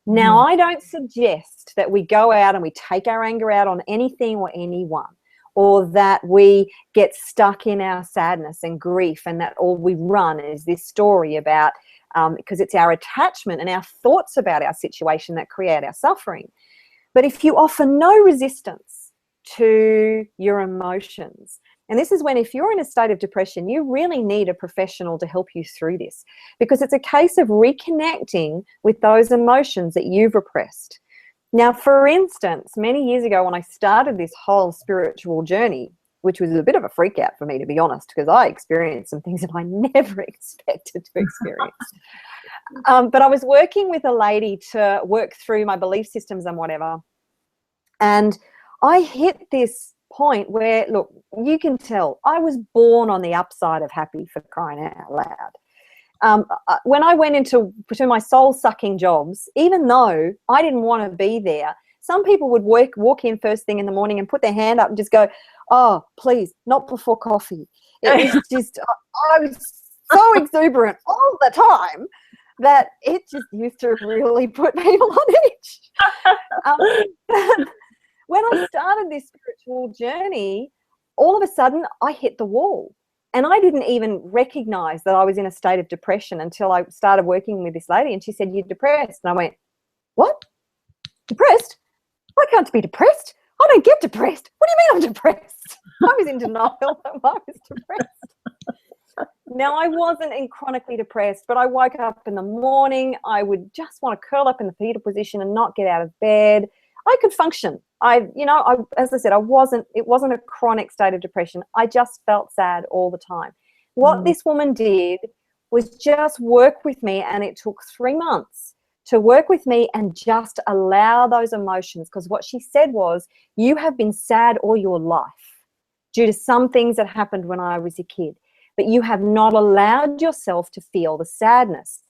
Now, I don't suggest that we go out and we take our anger out on anything or anyone. or that we get stuck in our sadness and grief, and that all we run is this story about, because it's our attachment and our thoughts about our situation that create our suffering. But if you offer no resistance to your emotions, and this is when, if you're in a state of depression, you really need a professional to help you through this, because it's a case of reconnecting with those emotions that you've repressed. Now, for instance, many years ago when I started this whole spiritual journey, which was a bit of a freak out for me, to be honest, because I experienced some things that I never expected to experience. But I was working with a lady to work through my belief systems and whatever. And I hit this point where, look, you can tell I was born on the upside of happy, for crying out loud. When I went into my soul-sucking jobs, even though I didn't want to be there, some people would walk in first thing in the morning and put their hand up and just go, "Oh, please, not before coffee." It was just, I was so exuberant all the time that it just used to really put people on edge. When I started this spiritual journey, all of a sudden I hit the wall. And I didn't even recognize that I was in a state of depression until I started working with this lady, and she said, "You're depressed." And I went, "What? Depressed? I can't be depressed. I don't get depressed. What do you mean I'm depressed?" I was in denial that I was depressed. Now, I wasn't in chronically depressed, but I woke up in the morning. I would just want to curl up in the fetal position and not get out of bed. I could function. As I said, it wasn't a chronic state of depression. I just felt sad all the time. What this woman did was just work with me, and it took 3 months to work with me and just allow those emotions, because what she said was, "You have been sad all your life due to some things that happened when I was a kid, but you have not allowed yourself to feel the sadness."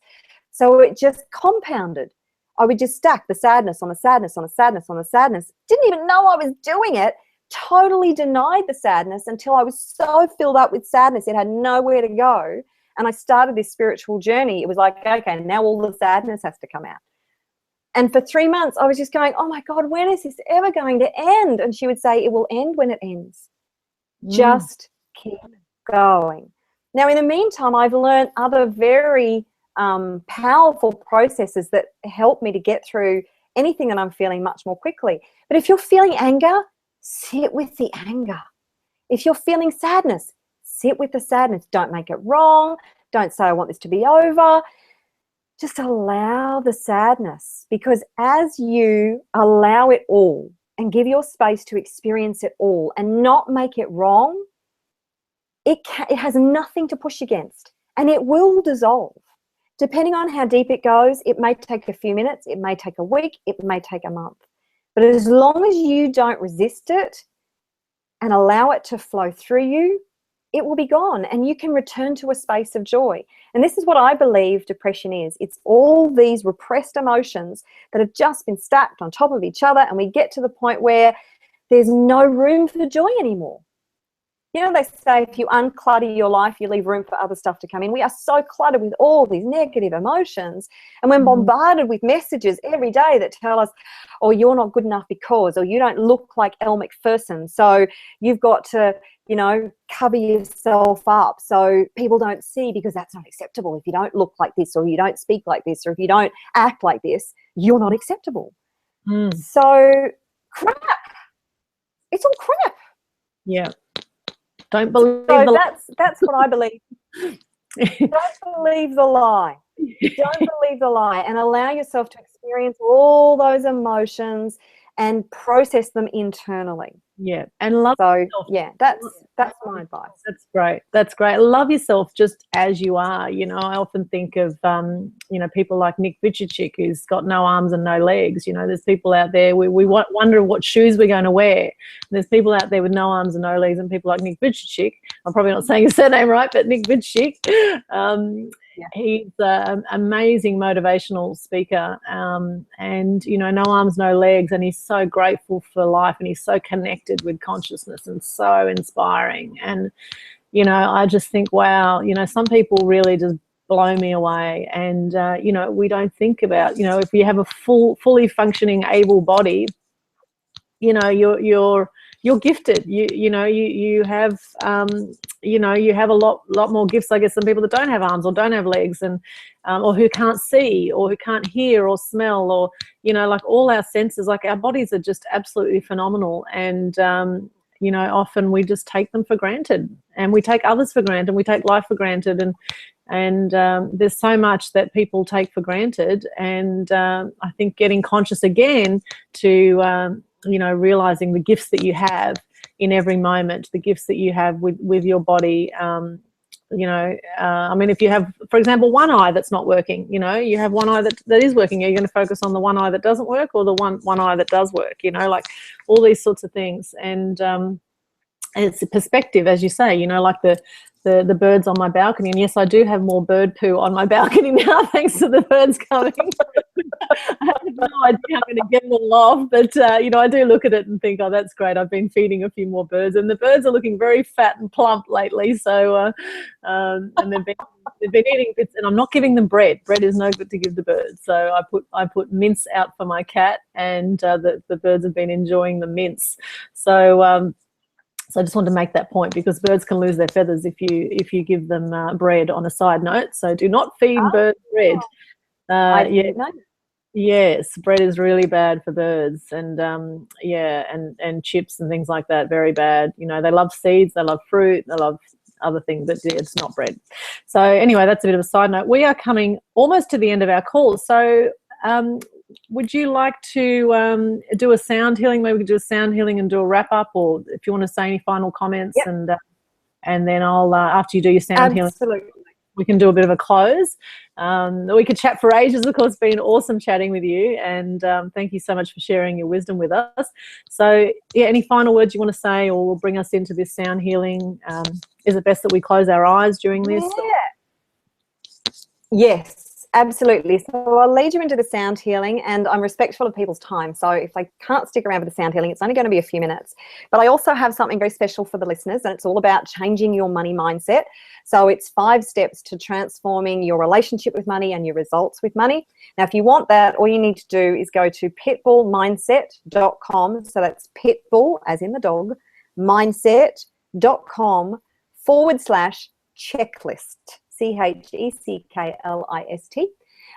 So it just compounded. I would just stack the sadness on the sadness on the sadness on the sadness. Didn't even know I was doing it. Totally denied the sadness until I was so filled up with sadness it had nowhere to go. And I started this spiritual journey. It was like, okay, now all the sadness has to come out. And for 3 months, I was just going, "Oh my God, when is this ever going to end?" And she would say, "It will end when it ends. Just keep going." Now, in the meantime, I've learned other very powerful processes that help me to get through anything that I'm feeling much more quickly. But if you're feeling anger, sit with the anger. If you're feeling sadness, sit with the sadness. Don't make it wrong. Don't say, "I want this to be over." Just allow the sadness, because as you allow it all and give your space to experience it all and not make it wrong, it has nothing to push against, and it will dissolve. Depending on how deep it goes, it may take a few minutes, it may take a week, it may take a month. But as long as you don't resist it and allow it to flow through you, it will be gone, and you can return to a space of joy. And this is what I believe depression is. It's all these repressed emotions that have just been stacked on top of each other, and we get to the point where there's no room for joy anymore. You know, they say if you unclutter your life, you leave room for other stuff to come in. We are so cluttered with all these negative emotions, and we're bombarded with messages every day that tell us, "Oh, you're not good enough because," or "You don't look like Elle Macpherson, so you've got to, cover yourself up so people don't see, because that's not acceptable. If you don't look like this, or you don't speak like this, or if you don't act like this, you're not acceptable." So crap. It's all crap. Yeah. Don't believe that's what I believe. Don't believe the lie. Don't believe the lie, and allow yourself to experience all those emotions and process them internally. Yeah, and love yourself. Yeah, that's my advice. That's great. That's great. Love yourself just as you are. I often think of people like Nick Vujicic, who's got no arms and no legs. There's people out there, we wonder what shoes we're going to wear. And there's people out there with no arms and no legs, and people like Nick Vujicic. I'm probably not saying his surname right, but Nick Vujicic. He's an amazing motivational speaker, and no arms, no legs, and he's so grateful for life, and he's so connected with consciousness and so inspiring. And I just think, wow, some people really just blow me away. And we don't think about, if you have a fully functioning able body, you're you're gifted. You have you have a lot more gifts, I guess, than people that don't have arms or don't have legs, and or who can't see or who can't hear or smell, or like all our senses. Like, our bodies are just absolutely phenomenal, and often we just take them for granted, and we take others for granted, and we take life for granted, and there's so much that people take for granted. And I think getting conscious again to realizing the gifts that you have in every moment, the gifts that you have with your body. I mean, if you have, for example, one eye that's not working, you have one eye that is working, are you going to focus on the one eye that doesn't work, or the one eye that does work? Like all these sorts of things. And it's a perspective, as you say, like the birds on my balcony. And yes, I do have more bird poo on my balcony now, thanks to the birds coming. I have no idea how I'm going to get them all off, but I do look at it and think, oh, that's great. I've been feeding a few more birds, and the birds are looking very fat and plump lately. So, and they've been eating bits, and I'm not giving them bread. Bread is no good to give the birds. So I put mince out for my cat, and the birds have been enjoying the mince. So. So I just wanted to make that point, because birds can lose their feathers if you give them bread. On a side note, so do not feed birds bread. Yes, bread is really bad for birds, and and chips and things like that, very bad. They love seeds, they love fruit, they love other things, but it's not bread. So anyway, that's a bit of a side note. We are coming almost to the end of our call, so would you like to do a sound healing? Maybe we could do a sound healing and do a wrap up, or if you want to say any final comments. Yep. And then I'll after you do your sound healing, we can do a bit of a close. We could chat for ages. Of course, it's been awesome chatting with you, and thank you so much for sharing your wisdom with us. So any final words you want to say, or will bring us into this sound healing? Is it best that we close our eyes during this? Yes. Absolutely. So I'll lead you into the sound healing, and I'm respectful of people's time. So if they can't stick around for the sound healing, it's only going to be a few minutes. But I also have something very special for the listeners, and it's all about changing your money mindset. So it's 5 steps to transforming your relationship with money and your results with money. Now, if you want that, all you need to do is go to pitbullmindset.com. So that's pitbull, as in the dog, mindset.com/checklist. CHECKLIST,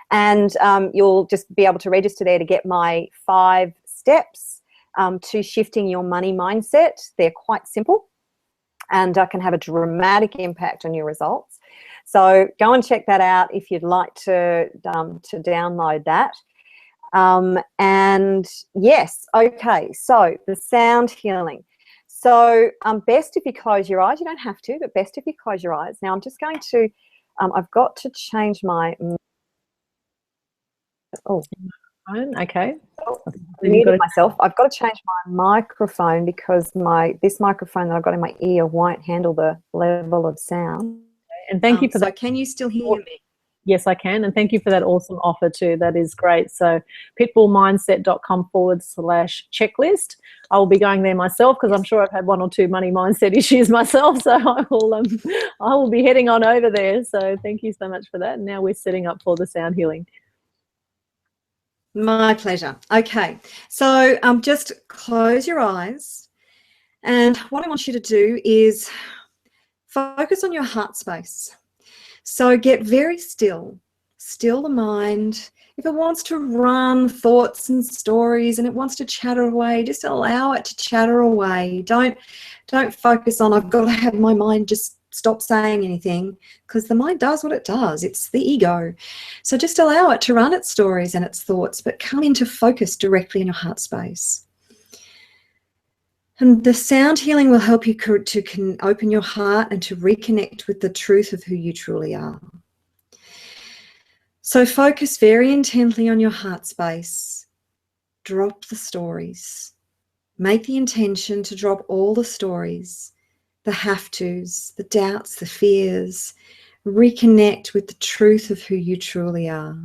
and you'll just be able to register there to get my 5 steps to shifting your money mindset. They're quite simple, and can have a dramatic impact on your results. So go and check that out if you'd like to download that. And yes, okay, so the sound healing. So best if you close your eyes. You don't have to, but best if you close your eyes. Now I'm just going to I've got to change my. Okay. I muted myself. I've got to change my microphone, because this microphone that I've got in my ear won't handle the level of sound. And thank you for that. Can you still hear me? Yes, I can. And thank you for that awesome offer too. That is great. So pitbullmindset.com/checklist. I will be going there myself, because I'm sure I've had 1 or 2 money mindset issues myself. So I will be heading on over there. So thank you so much for that. And now we're setting up for the sound healing. My pleasure. Okay. So just close your eyes. And what I want you to do is focus on your heart space. So get very still the mind. If it wants to run thoughts and stories and it wants to chatter away, just allow it to chatter away. Don't focus on, I've got to have my mind just stop saying anything, because the mind does what it does. It's the ego. So just allow it to run its stories and its thoughts, but come into focus directly in your heart space. And the sound healing will help you to open your heart and to reconnect with the truth of who you truly are. So focus very intently on your heart space. Drop the stories. Make the intention to drop all the stories, the have-tos, the doubts, the fears. Reconnect with the truth of who you truly are.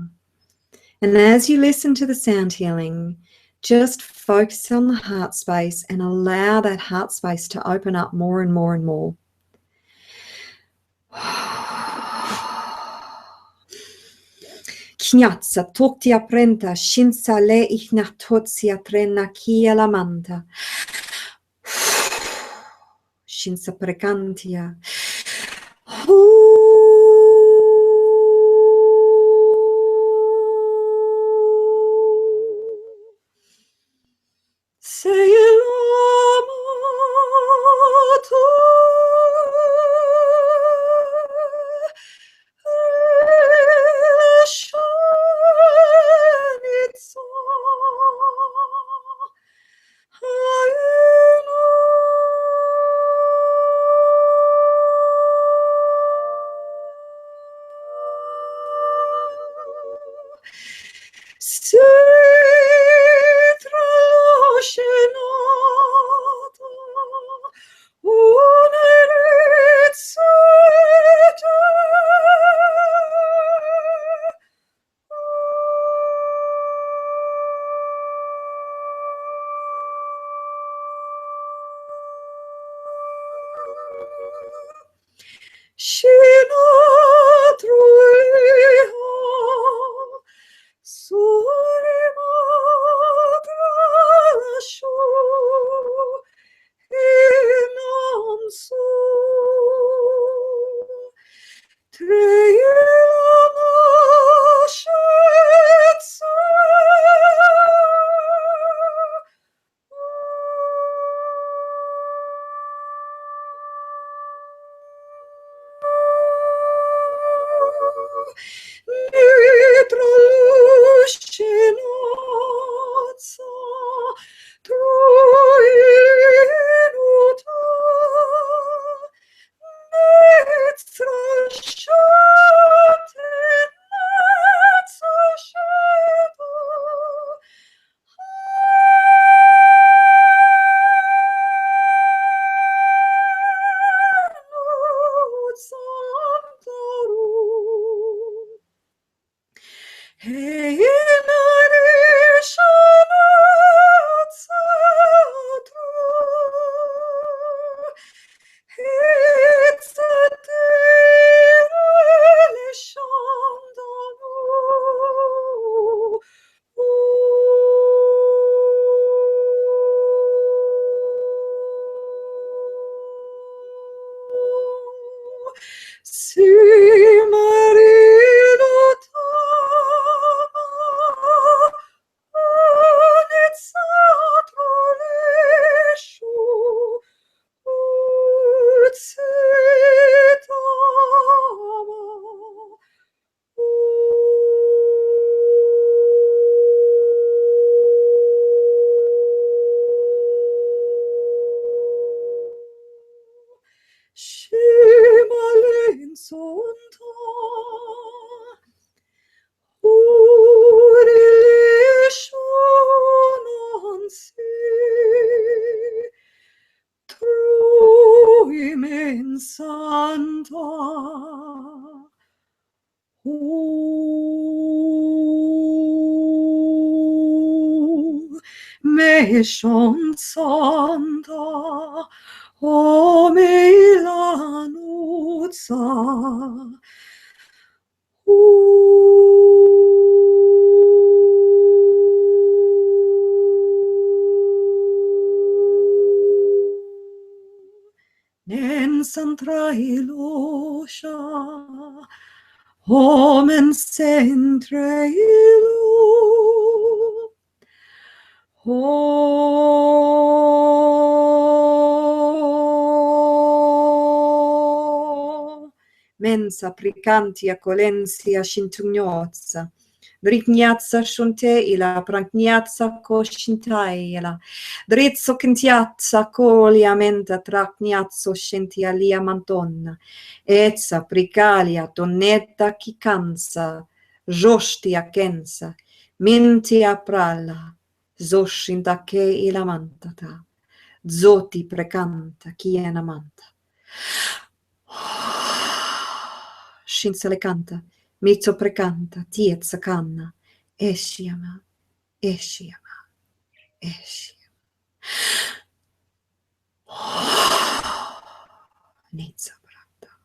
And as you listen to the sound healing, just focus on the heart space and allow that heart space to open up more and more and more. Kniatsa toktia prenta shinsa le ignatotsia trena kia lamanta. Shinsa precantia. Sei l'amato scienizza si trascenata un'erizia Shinatruiha Surimadrashu Inamsu Trilamashetsa Nitroluscinazza Truinuta Netzrashate Netzasheta Santarum Hey, Si marino anizzato lesciu uzzitama Schimalensonta Uriliscionansi Truimen Santa Meshon Santa O Milanuzza Nen santrailosha Omen sentrailu Mensa pricantia colensia scintugnozza Dritgnazza shunte ila pragnazza coscintaila Drizzo quintiazza coliamenta tracgnazzo scentia lia mantonna Ezza pricalia donnetta chicanza Jostia kensa Mintia pralla Zoscinta che ila mantata Zoti precanta chiena manta Scinza le canta, mizzo precanta, tiezza canna, esciama, esciama, esciama. Nizza prata.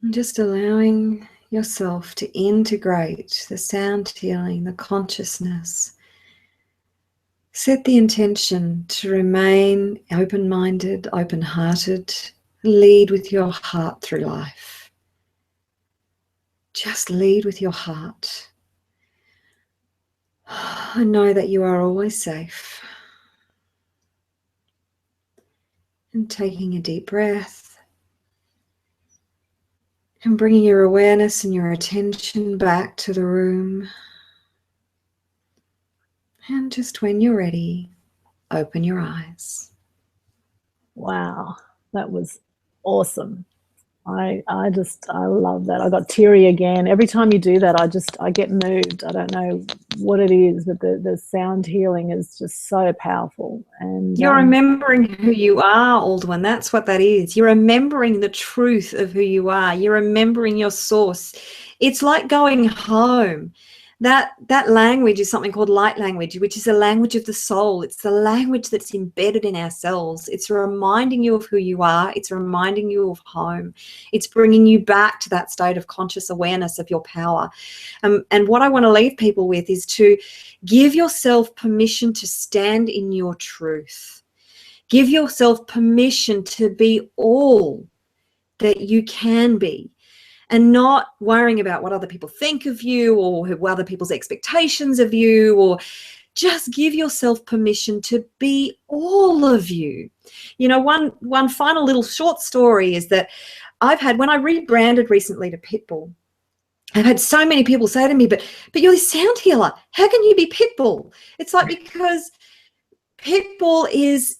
Just allowing yourself to integrate the sound healing, the consciousness. Set the intention to remain open-minded, open-hearted, lead with your heart through life. Just lead with your heart. I know that you are always safe. And taking a deep breath and bringing your awareness and your attention back to the room. And just when you're ready, open your eyes. Wow, that was awesome. I love that. I got teary again. Every time you do that, I get moved. I don't know what it is, but the sound healing is just so powerful. And you're remembering who you are, Aldwyn. That's what that is. You're remembering the truth of who you are. You're remembering your source. It's like going home. That language is something called light language, which is a language of the soul. It's the language that's embedded in ourselves. It's reminding you of who you are. It's reminding you of home. It's bringing you back to that state of conscious awareness of your power. And what I want to leave people with is to give yourself permission to stand in your truth. Give yourself permission to be all that you can be. And not worrying about what other people think of you or what other people's expectations of you, or just give yourself permission to be all of you. You know, one final little short story is that I've had, when I rebranded recently to Pitbull, I've had so many people say to me, but you're this sound healer. How can you be Pitbull? It's like, because Pitbull is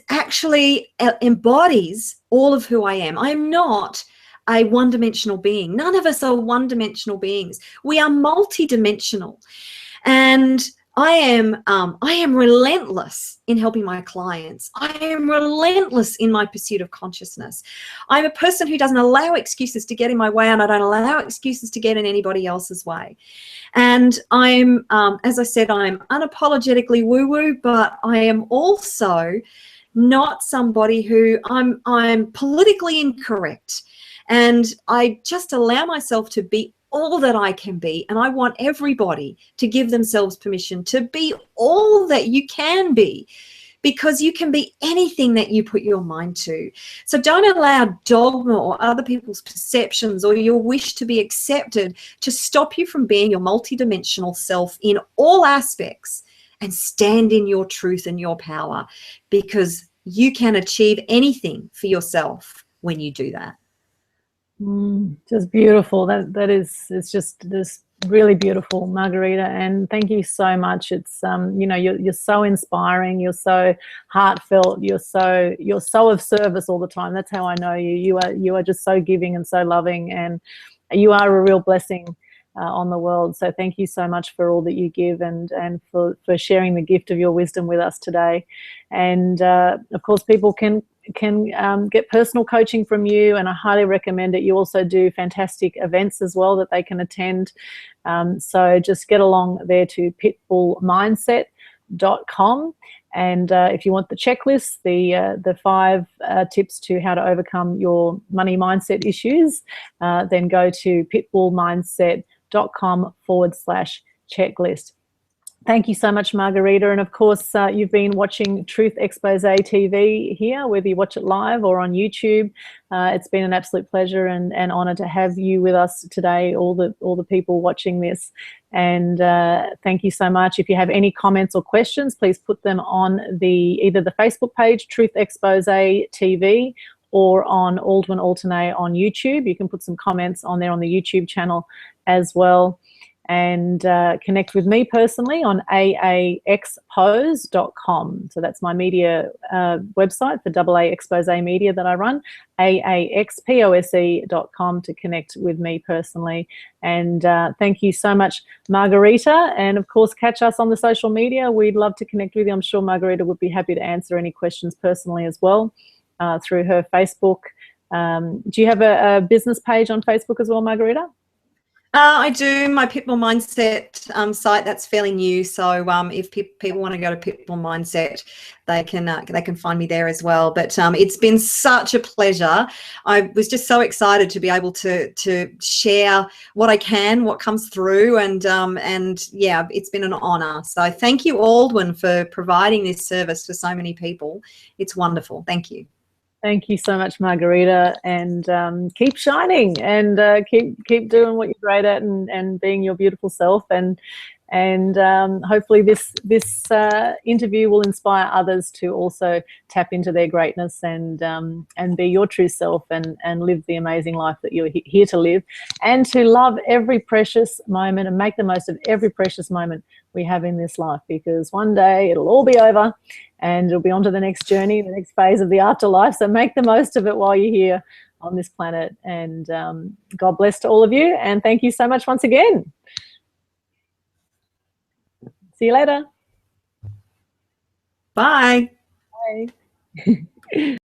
actually embodies all of who I am. I am not a one-dimensional being. None of us are one-dimensional beings. We are multi-dimensional. And I am relentless in helping my clients. I am relentless in my pursuit of consciousness. I'm a person who doesn't allow excuses to get in my way, and I don't allow excuses to get in anybody else's way. And I'm, as I said, I'm unapologetically woo-woo, but I am also not somebody who I'm politically incorrect. And I just allow myself to be all that I can be. And I want everybody to give themselves permission to be all that you can be, because you can be anything that you put your mind to. So don't allow dogma or other people's perceptions or your wish to be accepted to stop you from being your multidimensional self in all aspects, and stand in your truth and your power, because you can achieve anything for yourself when you do that. Just beautiful. It's just really beautiful, Marguerita, and thank you so much. It's you know, you're so inspiring, you're so heartfelt, you're so of service all the time. That's how I know you. You are just so giving and so loving, and you are a real blessing on the world. So thank you so much for all that you give, and for sharing the gift of your wisdom with us today. And of course, people can get personal coaching from you, and I highly recommend it. You also do fantastic events as well that they can attend. So just get along there to pitbullmindset.com. And if you want the checklist, the 5 tips to how to overcome your money mindset issues, then go to pitbullmindset.com/checklist. Thank you so much, Marguerita. And of course, you've been watching Truth Xpose TV here, whether you watch it live or on YouTube. It's been an absolute pleasure and honor to have you with us today, all the people watching this. And thank you so much. If you have any comments or questions, please put them on either the Facebook page, Truth Xpose TV, or on Aldwyn Altuney on YouTube. You can put some comments on there on the YouTube channel as well. And connect with me personally on aaxpose.com. So that's my media website for AA Xpose Media that I run, aaxpose.com, to connect with me personally. And thank you so much, Marguerita. And of course, catch us on the social media. We'd love to connect with you. I'm sure Marguerita would be happy to answer any questions personally as well through her Facebook. Do you have a business page on Facebook as well, Marguerita? I do my Pitbull Mindset site. That's fairly new, so if people want to go to Pitbull Mindset, they can find me there as well. But it's been such a pleasure. I was just so excited to be able to share what I can, what comes through, and yeah, it's been an honour. So thank you, Aldwyn, for providing this service for so many people. It's wonderful. Thank you. Thank you so much, Margarita, and keep shining, and keep doing what you're great at, and being your beautiful self, and hopefully this interview will inspire others to also tap into their greatness, and be your true self, and live the amazing life that you're here to live, and to love every precious moment and make the most of every precious moment we have in this life, because one day it'll all be over and it'll be on to the next journey, the next phase of the afterlife. So make the most of it while you're here on this planet, and God bless to all of you, and thank you so much once again. See you later. Bye. Bye.